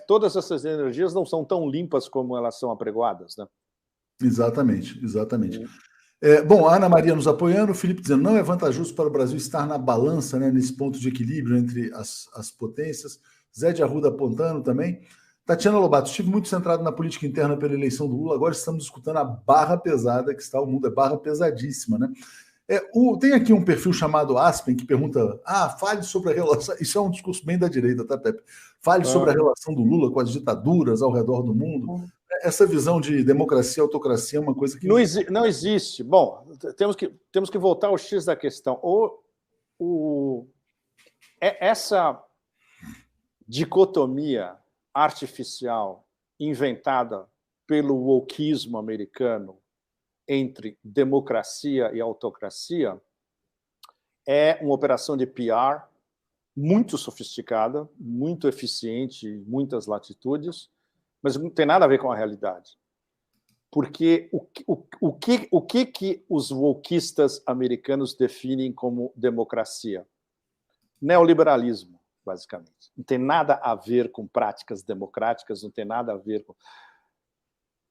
todas essas energias não são tão limpas como elas são apregoadas, né? Exatamente. Bom, a Ana Maria nos apoiando, o Felipe dizendo não é vantajoso para o Brasil estar na balança, né, nesse ponto de equilíbrio entre as potências. Zé de Arruda apontando também. Tatiana Lobato, estive muito centrado na política interna pela eleição do Lula, agora estamos escutando a barra pesada que está o mundo, é barra pesadíssima, né? Tem aqui um perfil chamado Aspen que pergunta, fale sobre a relação, isso é um discurso bem da direita, tá, Pepe? Fale sobre a relação do Lula com as ditaduras ao redor do mundo. Essa visão de democracia e autocracia é uma coisa que... Não existe. Bom, temos que voltar ao X da questão. essa dicotomia artificial inventada pelo wokeismo americano entre democracia e autocracia é uma operação de PR muito sofisticada, muito eficiente em muitas latitudes, mas não tem nada a ver com a realidade. Porque o que os wokeistas americanos definem como democracia? Neoliberalismo, basicamente. Não tem nada a ver com práticas democráticas, não tem nada a ver com...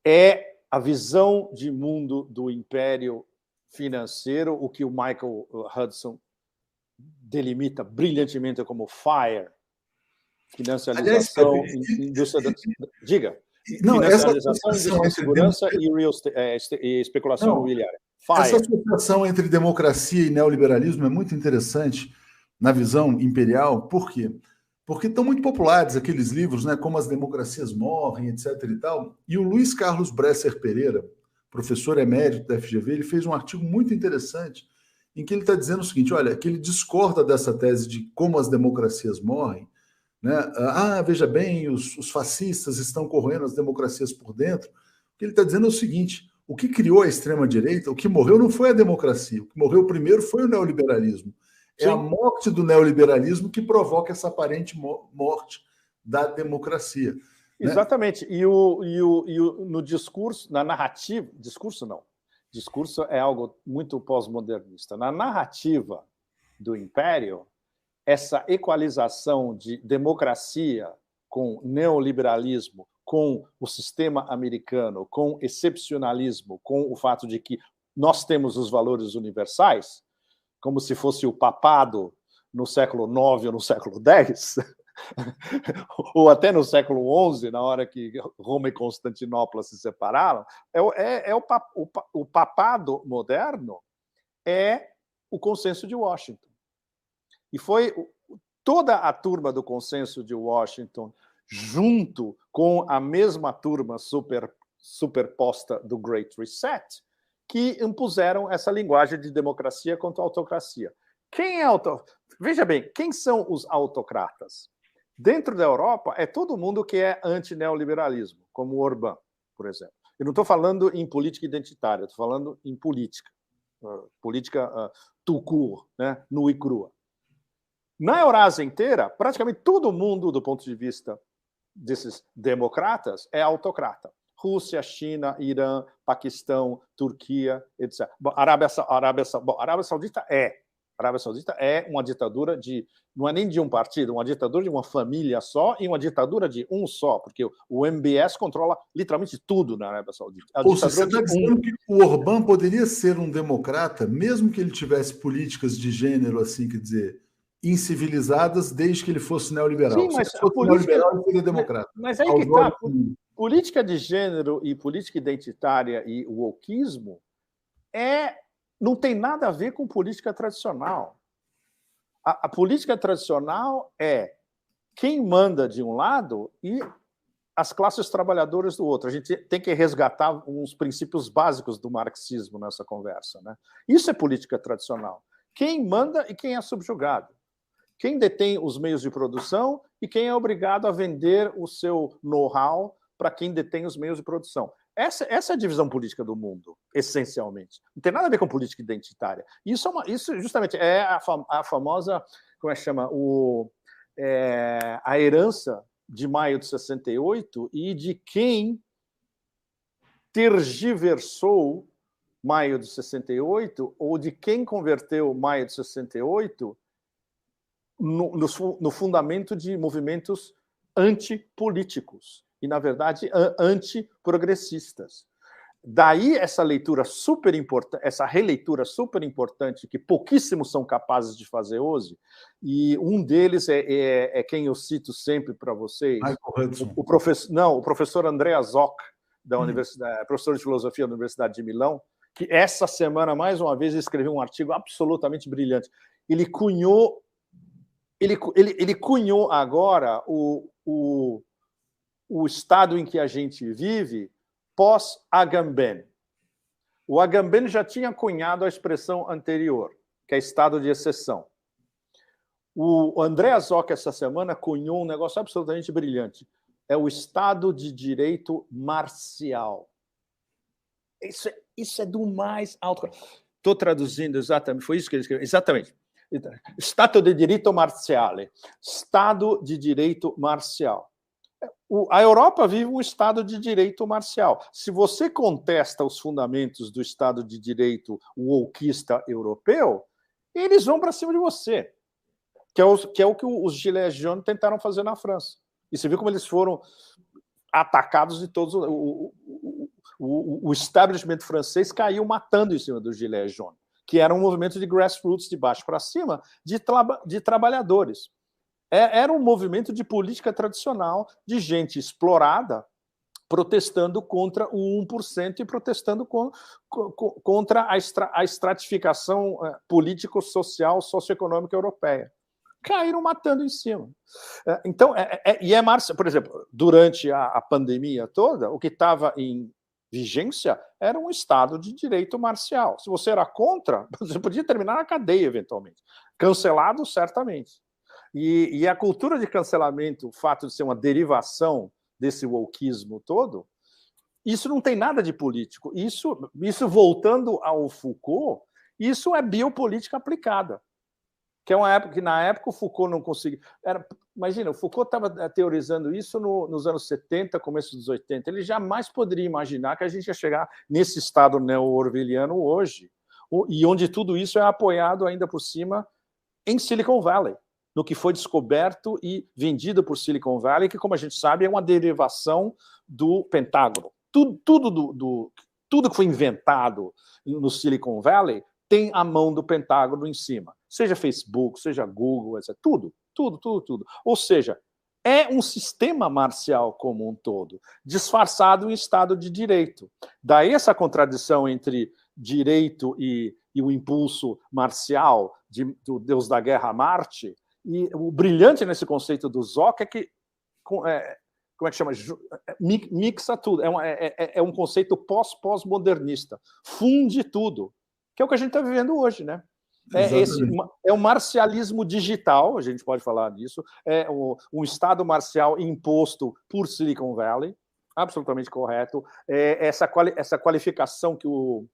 É a visão de mundo do império financeiro, o que o Michael Hudson delimita brilhantemente como FIRE, financialização, indústria... Diga. Não, financialização, indústria de segurança e especulação imobiliária. Essa associação entre democracia e neoliberalismo é muito interessante na visão imperial. Por quê? Porque estão muito populares aqueles livros, né, como As Democracias Morrem, etc. e tal. E o Luiz Carlos Bresser Pereira, professor emérito da FGV, ele fez um artigo muito interessante em que ele está dizendo o seguinte, olha, que ele discorda dessa tese de como as democracias morrem, né? Veja bem, os fascistas estão corroendo as democracias por dentro. O que ele está dizendo é o seguinte, o que criou a extrema-direita, o que morreu não foi a democracia, o que morreu primeiro foi o neoliberalismo. É a morte do neoliberalismo que provoca essa aparente morte da democracia. Exatamente. Né? No discurso, na narrativa... Discurso não. Discurso é algo muito pós-modernista. Na narrativa do Império, essa equalização de democracia com neoliberalismo, com o sistema americano, com excepcionalismo, com o fato de que nós temos os valores universais, como se fosse o papado no século IX ou no século X, ou até no século XI, na hora que Roma e Constantinopla se separaram, o papado moderno é o consenso de Washington. E foi toda a turma do consenso de Washington, junto com a mesma turma superposta do Great Reset, que impuseram essa linguagem de democracia contra autocracia. Veja bem, quem são os autocratas? Dentro da Europa, é todo mundo que é anti-neoliberalismo, como o Orbán, por exemplo. Eu não estou falando em política identitária, estou falando em política. Política tout court, né? Nua e crua. Na Eurásia inteira, praticamente todo mundo, do ponto de vista desses democratas, é autocrata. Rússia, China, Irã, Paquistão, Turquia, etc. Bom, Arábia Saudita é uma ditadura não é nem de um partido, uma ditadura de uma família só e uma ditadura de um só, porque o MBS controla literalmente tudo na Arábia Saudita. Você está dizendo que o Orbán poderia ser um democrata, mesmo que ele tivesse políticas de gênero, assim, quer dizer, incivilizadas, desde que ele fosse neoliberal. Sim, mas se fosse neoliberal, ele seria democrata. Mas aí que está. Política de gênero e política identitária e o wokeismo não tem nada a ver com política tradicional. A política tradicional é quem manda de um lado e as classes trabalhadoras do outro. A gente tem que resgatar uns princípios básicos do marxismo nessa conversa, né? Isso é política tradicional. Quem manda e quem é subjugado. Quem detém os meios de produção e quem é obrigado a vender o seu know-how para quem detém os meios de produção. Essa é a divisão política do mundo, essencialmente. Não tem nada a ver com política identitária. Isso justamente é a famosa, como é que chama? A herança de maio de 68 e de quem tergiversou maio de 68 ou de quem converteu maio de 68 no fundamento de movimentos antipolíticos e, na verdade, antiprogressistas. Daí essa leitura super importante, essa releitura super importante que pouquíssimos são capazes de fazer hoje, e um deles é quem eu cito sempre para vocês, o professor Andrea Zoc, da Universidade, professor de filosofia da Universidade de Milão, que essa semana, mais uma vez, escreveu um artigo absolutamente brilhante. Ele cunhou agora o estado em que a gente vive pós-Agamben. O Agamben já tinha cunhado a expressão anterior, que é estado de exceção. O André Azoc, essa semana, cunhou um negócio absolutamente brilhante. É o Estado de Direito Marcial. Isso é do mais alto. Estou traduzindo exatamente, foi isso que ele escreveu. Exatamente. Stato di diritto marziale. Estado de direito marcial. A Europa vive um Estado de direito marcial. Se você contesta os fundamentos do Estado de direito wokista europeu, eles vão para cima de você, que é o que os Gilets jaunes tentaram fazer na França. E você viu como eles foram atacados de todos. O establishment francês caiu matando em cima dos Gilets jaunes, que era um movimento de grassroots, de baixo para cima, de trabalhadores. Era um movimento de política tradicional, de gente explorada, protestando contra o 1% e protestando contra a estratificação político-social, socioeconômica europeia. Caíram matando em cima. Então, por exemplo, durante a pandemia toda, o que estava em vigência era um Estado de direito marcial. Se você era contra, você podia terminar na cadeia, eventualmente. Cancelado, certamente. E a cultura de cancelamento, o fato de ser uma derivação desse wokeismo todo, isso não tem nada de político. Isso voltando ao Foucault, isso é biopolítica aplicada. Que é uma época que, na época, o Foucault não conseguia... Imagina, o Foucault estava teorizando isso nos anos 70, começo dos 80. Ele jamais poderia imaginar que a gente ia chegar nesse estado neo-orwelliano hoje, e onde tudo isso é apoiado ainda por cima em Silicon Valley, no que foi descoberto e vendido por Silicon Valley, que, como a gente sabe, é uma derivação do Pentágono. Tudo que foi inventado no Silicon Valley tem a mão do Pentágono em cima. Seja Facebook, seja Google, etc. Tudo. Ou seja, é um sistema marcial como um todo, disfarçado em Estado de Direito. Daí essa contradição entre direito e o impulso marcial do deus da guerra Marte. E o brilhante nesse conceito do Zoc é que, como é que chama? Mixa tudo. É um conceito pós-modernista. Funde tudo. Que é o que a gente está vivendo hoje, né? É um marcialismo digital, a gente pode falar disso, é um Estado marcial imposto por Silicon Valley, absolutamente correto. Essa qualificação que o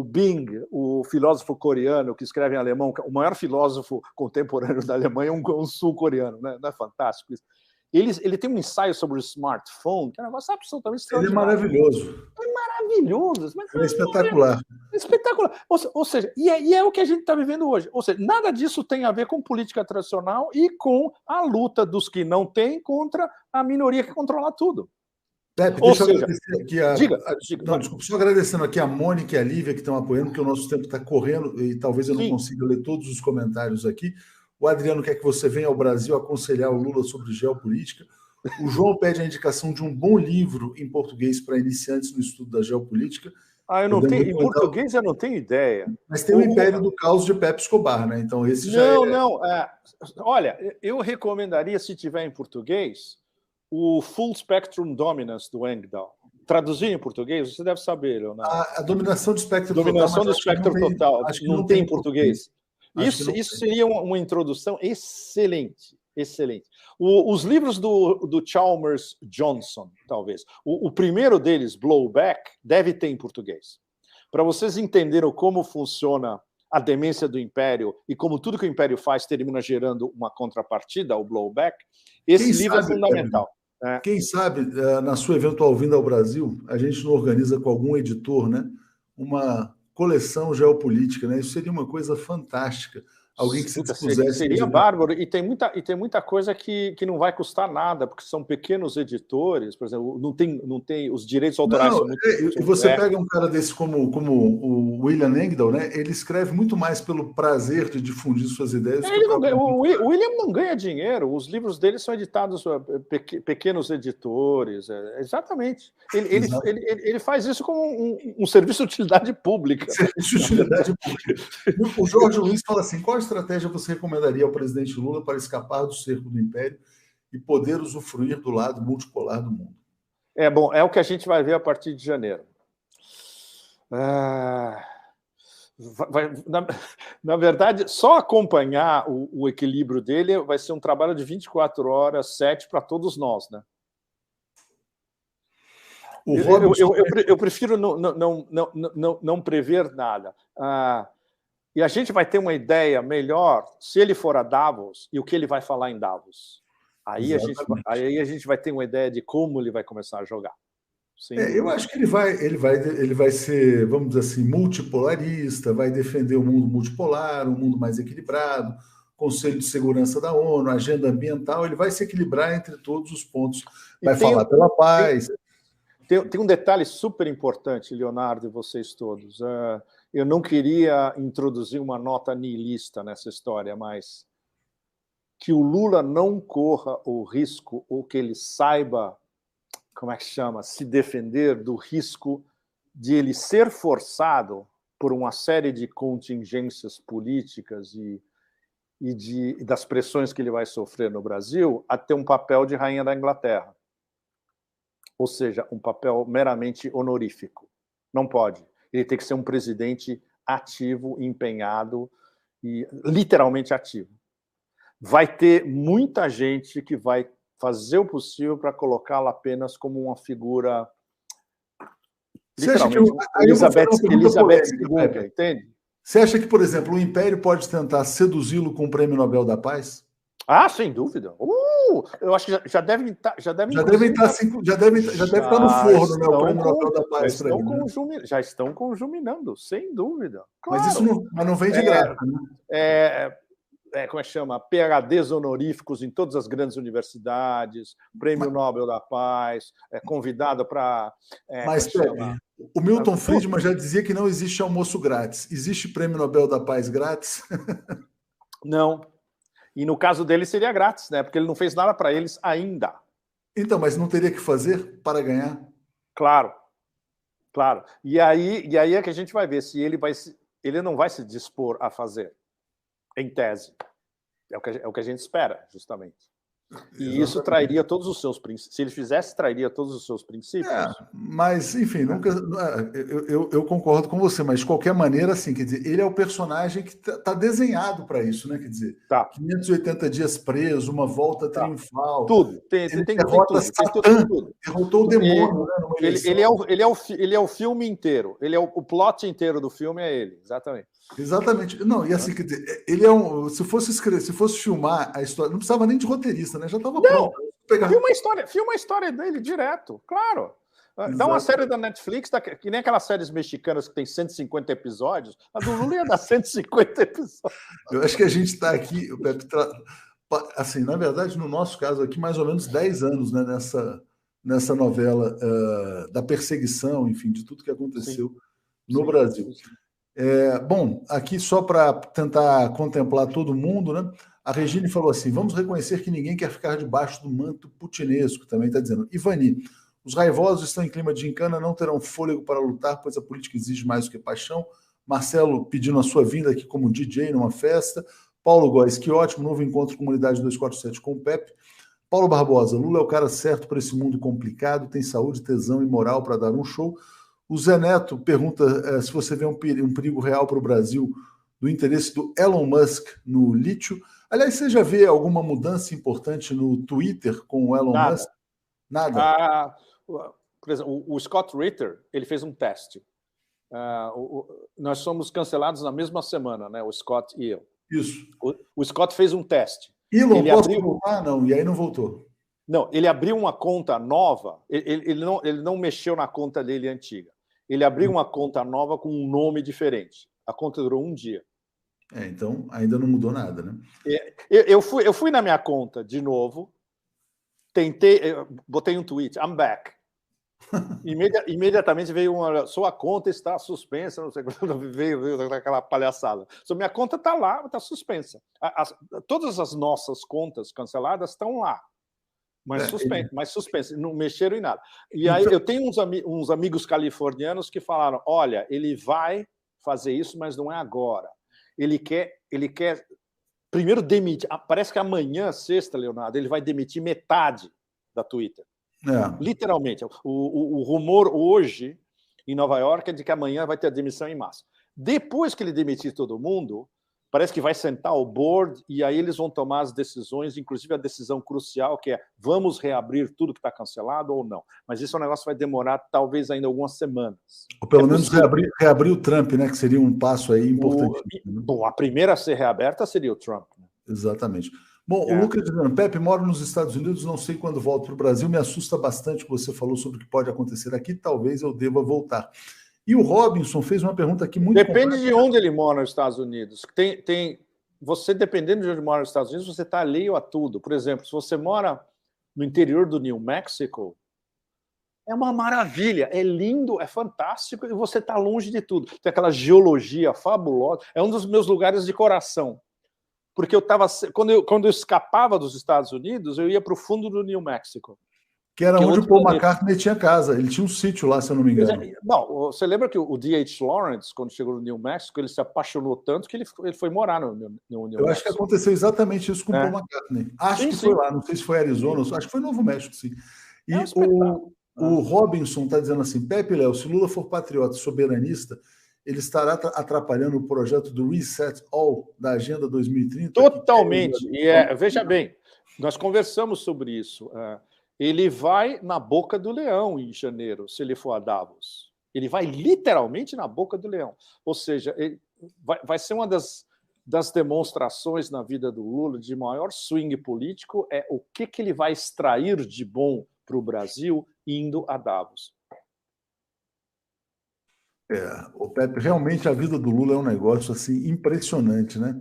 Bing, o filósofo coreano que escreve em alemão, o maior filósofo contemporâneo da Alemanha é um sul-coreano, né? Não é fantástico isso? Ele tem um ensaio sobre o smartphone, que é um negócio absolutamente extraordinário. Ele é maravilhoso. É maravilhoso. Mas é espetacular. É espetacular. Ou seja, é o que a gente está vivendo hoje. Ou seja, nada disso tem a ver com política tradicional e com a luta dos que não têm contra a minoria que controla tudo. Pepe, deixa eu agradecer aqui diga. Desculpa, só agradecendo aqui a Mônica e a Lívia que estão apoiando, porque o nosso tempo está correndo e talvez eu não consiga ler todos os comentários aqui. O Adriano quer que você venha ao Brasil aconselhar o Lula sobre geopolítica. O João pede a indicação de um bom livro em português para iniciantes no estudo da geopolítica. Em português eu não tenho ideia. Mas tem o Império do Caos de Pepe Escobar, né? Então esse já Olha, eu recomendaria, se tiver em português, o Full Spectrum Dominance do Engdahl. Traduzir em português, você deve saber, Leonardo. A dominação do espectro total. Dominação do espectro total. Não tem em português. Isso seria uma introdução excelente. Excelente. Os livros do Chalmers Johnson, talvez. O primeiro deles, Blowback, deve ter em português. Para vocês entenderem como funciona a demência do Império e como tudo que o Império faz termina gerando uma contrapartida, o Blowback, esse livro é fundamental. Quem sabe, na sua eventual vinda ao Brasil, a gente não organiza com algum editor, né, uma coleção geopolítica, né? Isso seria uma coisa fantástica. Alguém que se dispusesse... Seria bárbaro. E tem muita coisa que não vai custar nada, porque são pequenos editores, por exemplo, não tem os direitos autorais. E você pega um cara desse como o William Engdahl, né? Ele escreve muito mais pelo prazer de difundir suas ideias. O William não ganha dinheiro, os livros dele são editados por pequenos editores. Exatamente. Ele faz isso como um serviço de utilidade pública. Serviço de utilidade pública. O Jorge Luiz fala assim: qual estratégia você recomendaria ao presidente Lula para escapar do cerco do Império e poder usufruir do lado multipolar do mundo? É o que a gente vai ver a partir de janeiro. Na verdade, só acompanhar o equilíbrio dele vai ser um trabalho de 24 horas, 7 para todos nós, né? Eu prefiro não prever nada. E a gente vai ter uma ideia melhor se ele for a Davos e o que ele vai falar em Davos. Aí a gente vai ter uma ideia de como ele vai começar a jogar. Eu acho que ele vai ser, vamos dizer assim, multipolarista, vai defender o mundo multipolar, um mundo mais equilibrado, Conselho de Segurança da ONU, agenda ambiental, ele vai se equilibrar entre todos os pontos, vai falar pela paz. Tem um detalhe super importante, Leonardo e vocês todos. Eu não queria introduzir uma nota niilista nessa história, mas que o Lula não corra o risco, ou que ele saiba, como é que chama, se defender do risco de ele ser forçado por uma série de contingências políticas e das pressões que ele vai sofrer no Brasil a ter um papel de rainha da Inglaterra. Ou seja, um papel meramente honorífico. Não pode. Ele tem que ser um presidente ativo, empenhado e literalmente ativo. Vai ter muita gente que vai fazer o possível para colocá-lo apenas como uma figura literalmente Elizabeth II, entende? Você acha que, por exemplo, o Império pode tentar seduzi-lo com o Prêmio Nobel da Paz? Sem dúvida. Eu acho que já devem estar no forno, né, o Prêmio Nobel da Paz. Já estão conjuminando, sem dúvida. Claro. Mas não vem de graça, né? Como é que chama? PhDs honoríficos em todas as grandes universidades, Prêmio Nobel da Paz, convidado para... Mas, o Milton Friedman já dizia que não existe almoço grátis. Existe Prêmio Nobel da Paz grátis? Não. E no caso dele seria grátis, né? Porque ele não fez nada para eles ainda. Então, mas não teria que fazer para ganhar? Claro. E aí é que a gente vai ver se ele não vai se dispor a fazer, em tese. É o que a gente espera, justamente. E isso trairia todos os seus princípios. Se ele fizesse, trairia todos os seus princípios. Mas, enfim, eu concordo com você, mas de qualquer maneira, assim, quer dizer, ele é o personagem que está desenhado para isso, né? Quer dizer, 580 dias preso, uma volta triunfal. Tudo. Tem tudo. Derrotou o demônio, né? Ele é o filme inteiro. O plot inteiro do filme é ele, exatamente. Exatamente. Não, e assim, quer dizer, ele se fosse filmar a história, não precisava nem de roteirista, né? Já estava pronto. Filma a história dele direto, claro. Dá uma série da Netflix, que nem aquelas séries mexicanas que tem 150 episódios, a do Lula ia dar 150 episódios. Eu acho que a gente está aqui, Pepe, assim, na verdade, no nosso caso aqui, mais ou menos 10 anos, né, nessa novela da perseguição, enfim, de tudo que aconteceu no Brasil. Bom, aqui só para tentar contemplar todo mundo, né? A Regine falou assim: vamos reconhecer que ninguém quer ficar debaixo do manto putinesco, também está dizendo. Ivani, os raivosos estão em clima de gincana, não terão fôlego para lutar, pois a política exige mais do que paixão. Marcelo pedindo a sua vinda aqui como DJ numa festa. Paulo Góes, que ótimo, novo encontro Comunidade 247 com o Pepe. Paulo Barbosa, Lula é o cara certo para esse mundo complicado, tem saúde, tesão e moral para dar um show. O Zé Neto pergunta se você vê um perigo real para o Brasil do interesse do Elon Musk no lítio. Aliás, você já vê alguma mudança importante no Twitter com o Elon Musk? Nada. Por exemplo, o Scott Ritter, ele fez um teste. Nós somos cancelados na mesma semana, né? O Scott e eu. Isso. O Scott fez um teste. Elon, posso voltar? Não, e aí não voltou. Não, ele abriu uma conta nova, ele não mexeu na conta dele antiga. Ele abriu uma conta nova com um nome diferente. A conta durou um dia. Então ainda não mudou nada, né? Eu fui na minha conta de novo, botei um tweet, I'm back. Imediatamente veio sua conta está suspensa, não sei quando veio aquela palhaçada. Minha conta está lá, está suspensa. Todas as nossas contas canceladas estão lá. Mas suspenso, não mexeram em nada. E aí eu tenho uns amigos californianos que falaram: olha, ele vai fazer isso, mas não é agora. Ele quer primeiro demitir. Parece que amanhã, sexta, Leonardo, ele vai demitir metade da Twitter. Literalmente. O rumor hoje em Nova York é de que amanhã vai ter a demissão em massa. Depois que ele demitir todo mundo, parece que vai sentar o board e aí eles vão tomar as decisões, inclusive a decisão crucial, que é vamos reabrir tudo que está cancelado ou não. Mas isso é um negócio que vai demorar talvez ainda algumas semanas. Ou pelo menos reabrir o Trump, né? Que seria um passo aí importante. Bom, a primeira a ser reaberta seria o Trump. Né? Exatamente. Bom, o Lucas dizendo, Pepe, moro nos Estados Unidos, não sei quando volto para o Brasil, me assusta bastante o que você falou sobre o que pode acontecer aqui, talvez eu deva voltar. E o Robinson fez uma pergunta aqui muito Depende de onde ele mora nos Estados Unidos. Você, dependendo de onde mora nos Estados Unidos, você está alheio a tudo. Por exemplo, se você mora no interior do New Mexico, é uma maravilha, é lindo, é fantástico, e você está longe de tudo. Tem aquela geologia fabulosa, é um dos meus lugares de coração. Porque quando eu escapava dos Estados Unidos, eu ia para o fundo do New Mexico. Que era onde o Paul McCartney tinha casa. Ele tinha um sítio lá, se eu não me engano. Não, você lembra que o D.H. Lawrence, quando chegou no New Mexico, ele se apaixonou tanto que ele foi morar no New Mexico. Eu acho que aconteceu exatamente isso com o Paul McCartney. Acho que foi lá, não sei se foi Arizona, acho que foi Novo México, sim. E o Robinson está dizendo assim, Pepe Léo, se Lula for patriota e soberanista, ele estará atrapalhando o projeto do Reset All da Agenda 2030? Totalmente. E veja bem, nós conversamos sobre isso. Ele vai na boca do leão em janeiro, se ele for a Davos. Ele vai literalmente na boca do leão. Ou seja, vai ser uma das demonstrações na vida do Lula de maior swing político é o que ele vai extrair de bom para o Brasil indo a Davos. O Pepe, realmente a vida do Lula é um negócio assim impressionante, né?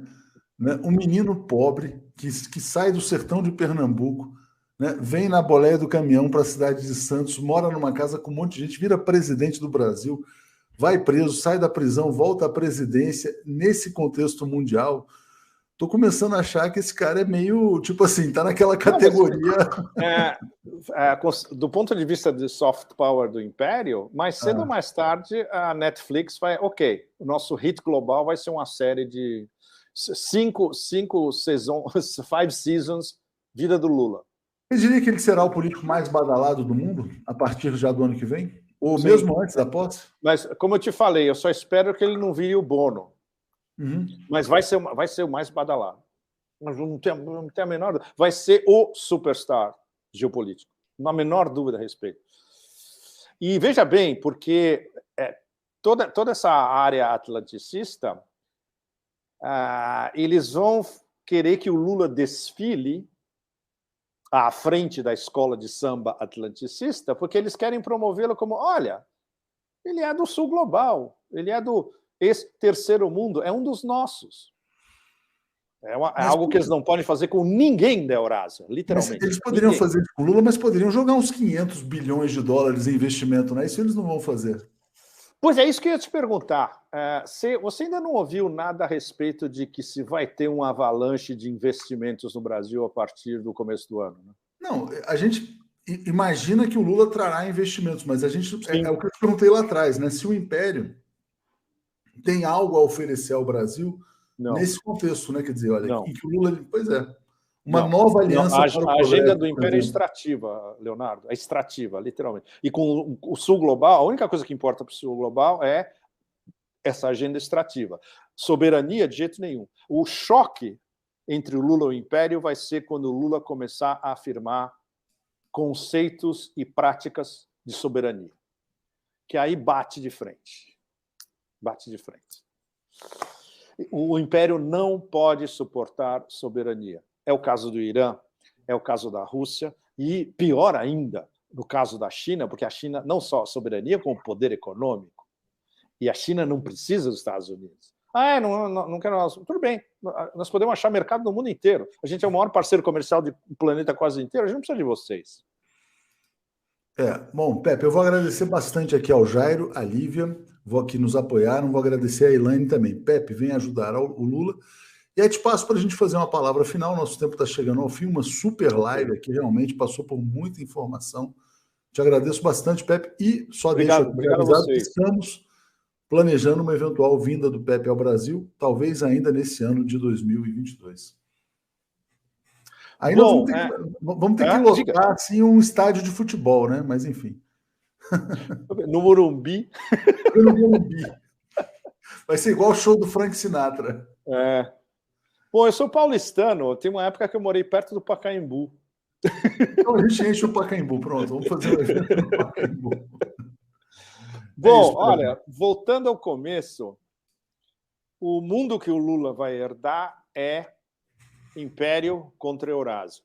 Um menino pobre que sai do sertão de Pernambuco, né? Vem na boleia do caminhão para a cidade de Santos, mora numa casa com um monte de gente, vira presidente do Brasil, vai preso, sai da prisão, volta à presidência. Nesse contexto mundial, estou começando a achar que esse cara é meio, tipo assim, tá naquela categoria. Do ponto de vista de soft power do Império, mais cedo ou mais tarde, a Netflix vai, o nosso hit global vai ser uma série de 5 seasons, Vida do Lula. Você diria que ele será o político mais badalado do mundo a partir já do ano que vem? Ou sim, mesmo antes da posse? Mas, como eu te falei, eu só espero que ele não vire o Bono. Mas vai ser o mais badalado. Mas não tem a menor dúvida. Vai ser o superstar geopolítico. Não há a menor dúvida a respeito. E veja bem, porque toda essa área atlanticista, eles vão querer que o Lula desfile à frente da escola de samba atlanticista, porque eles querem promovê-lo como, olha, ele é do sul global, ele é do terceiro mundo, é um dos nossos. É algo que eles não podem fazer com ninguém da Eurásia, literalmente. Mas eles poderiam fazer isso com o Lula, mas poderiam jogar uns 500 bilhões de dólares em investimento, né? Isso eles não vão fazer. Pois é, isso que eu ia te perguntar. Você ainda não ouviu nada a respeito de que se vai ter um avalanche de investimentos no Brasil a partir do começo do ano? Né? Não, a gente imagina que o Lula trará investimentos, mas a gente é o que eu te perguntei lá atrás, né? Se o Império tem algo a oferecer ao Brasil nesse contexto, né? Quer dizer, olha, e que o Lula, pois é, uma nova aliança. A agenda do Império é extrativa, Leonardo, é extrativa, literalmente. E com o Sul Global, a única coisa que importa para o Sul Global é essa agenda extrativa. Soberania, de jeito nenhum. O choque entre o Lula e o Império vai ser quando o Lula começar a afirmar conceitos e práticas de soberania, que aí bate de frente. Bate de frente. O Império não pode suportar soberania. É o caso do Irã, é o caso da Rússia, e pior ainda, no caso da China, porque a China não só soberania, como poder econômico. E a China não precisa dos Estados Unidos. Não quero nós. Tudo bem, nós podemos achar mercado no mundo inteiro. A gente é o maior parceiro comercial do planeta quase inteiro, a gente não precisa de vocês. Bom, Pepe, eu vou agradecer bastante aqui ao Jairo, a Lívia, que nos apoiaram, vou agradecer a Elaine também. Pepe, vem ajudar o Lula. E aí te passo para a gente fazer uma palavra final, nosso tempo está chegando ao fim, uma super live aqui, realmente passou por muita informação. Te agradeço bastante, Pepe, e só deixo avisado que estamos planejando uma eventual vinda do Pepe ao Brasil, talvez ainda nesse ano de 2022. Aí nós vamos ter que lotar assim, um estádio de futebol, né? Mas enfim. No Morumbi. Vai ser igual o show do Frank Sinatra. É. Bom, eu sou paulistano, tem uma época que eu morei perto do Pacaembu. Então a gente enche o Pacaembu, pronto, vamos fazer um evento no Pacaembu. Bom, isso, olha, voltando ao começo, o mundo que o Lula vai herdar é Império contra Eurásia.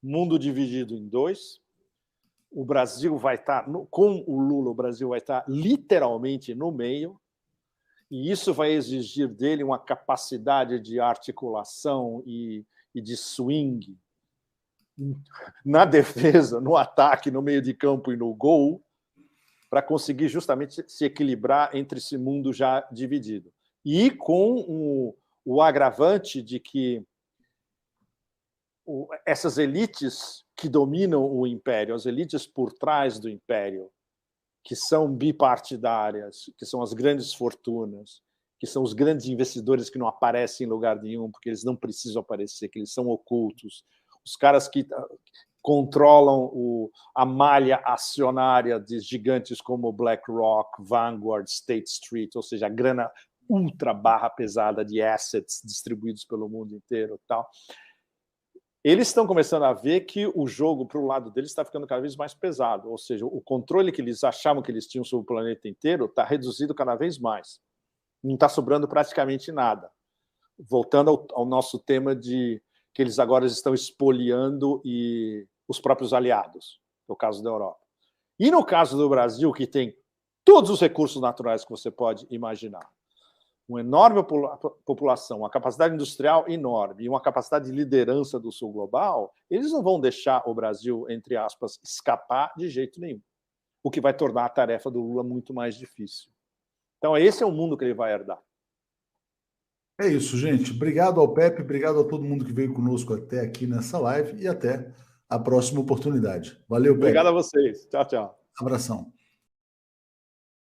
Mundo dividido em dois. O Brasil vai estar, com o Lula, o Brasil vai estar literalmente no meio, e isso vai exigir dele uma capacidade de articulação e de swing na defesa, no ataque, no meio de campo e no gol, para conseguir justamente se equilibrar entre esse mundo já dividido. E com o agravante de que essas elites que dominam o império, as elites por trás do império, que são bipartidárias, que são as grandes fortunas, que são os grandes investidores que não aparecem em lugar nenhum, porque eles não precisam aparecer, que eles são ocultos, os caras que controlam a malha acionária de gigantes como BlackRock, Vanguard, State Street, ou seja, a grana ultra barra pesada de assets distribuídos pelo mundo inteiro, tal. Eles estão começando a ver que o jogo para o lado deles está ficando cada vez mais pesado, ou seja, o controle que eles achavam que eles tinham sobre o planeta inteiro está reduzido cada vez mais. Não está sobrando praticamente nada. Voltando ao nosso tema de que eles agora estão espoliando os próprios aliados, no caso da Europa. E no caso do Brasil, que tem todos os recursos naturais que você pode imaginar, uma enorme população, uma capacidade industrial enorme e uma capacidade de liderança do sul global, eles não vão deixar o Brasil, entre aspas, escapar de jeito nenhum, o que vai tornar a tarefa do Lula muito mais difícil. Então, esse é o mundo que ele vai herdar. É isso, gente. Obrigado ao Pepe, obrigado a todo mundo que veio conosco até aqui nessa live e até a próxima oportunidade. Valeu, Pepe. Obrigado a vocês. Tchau, tchau. Abração.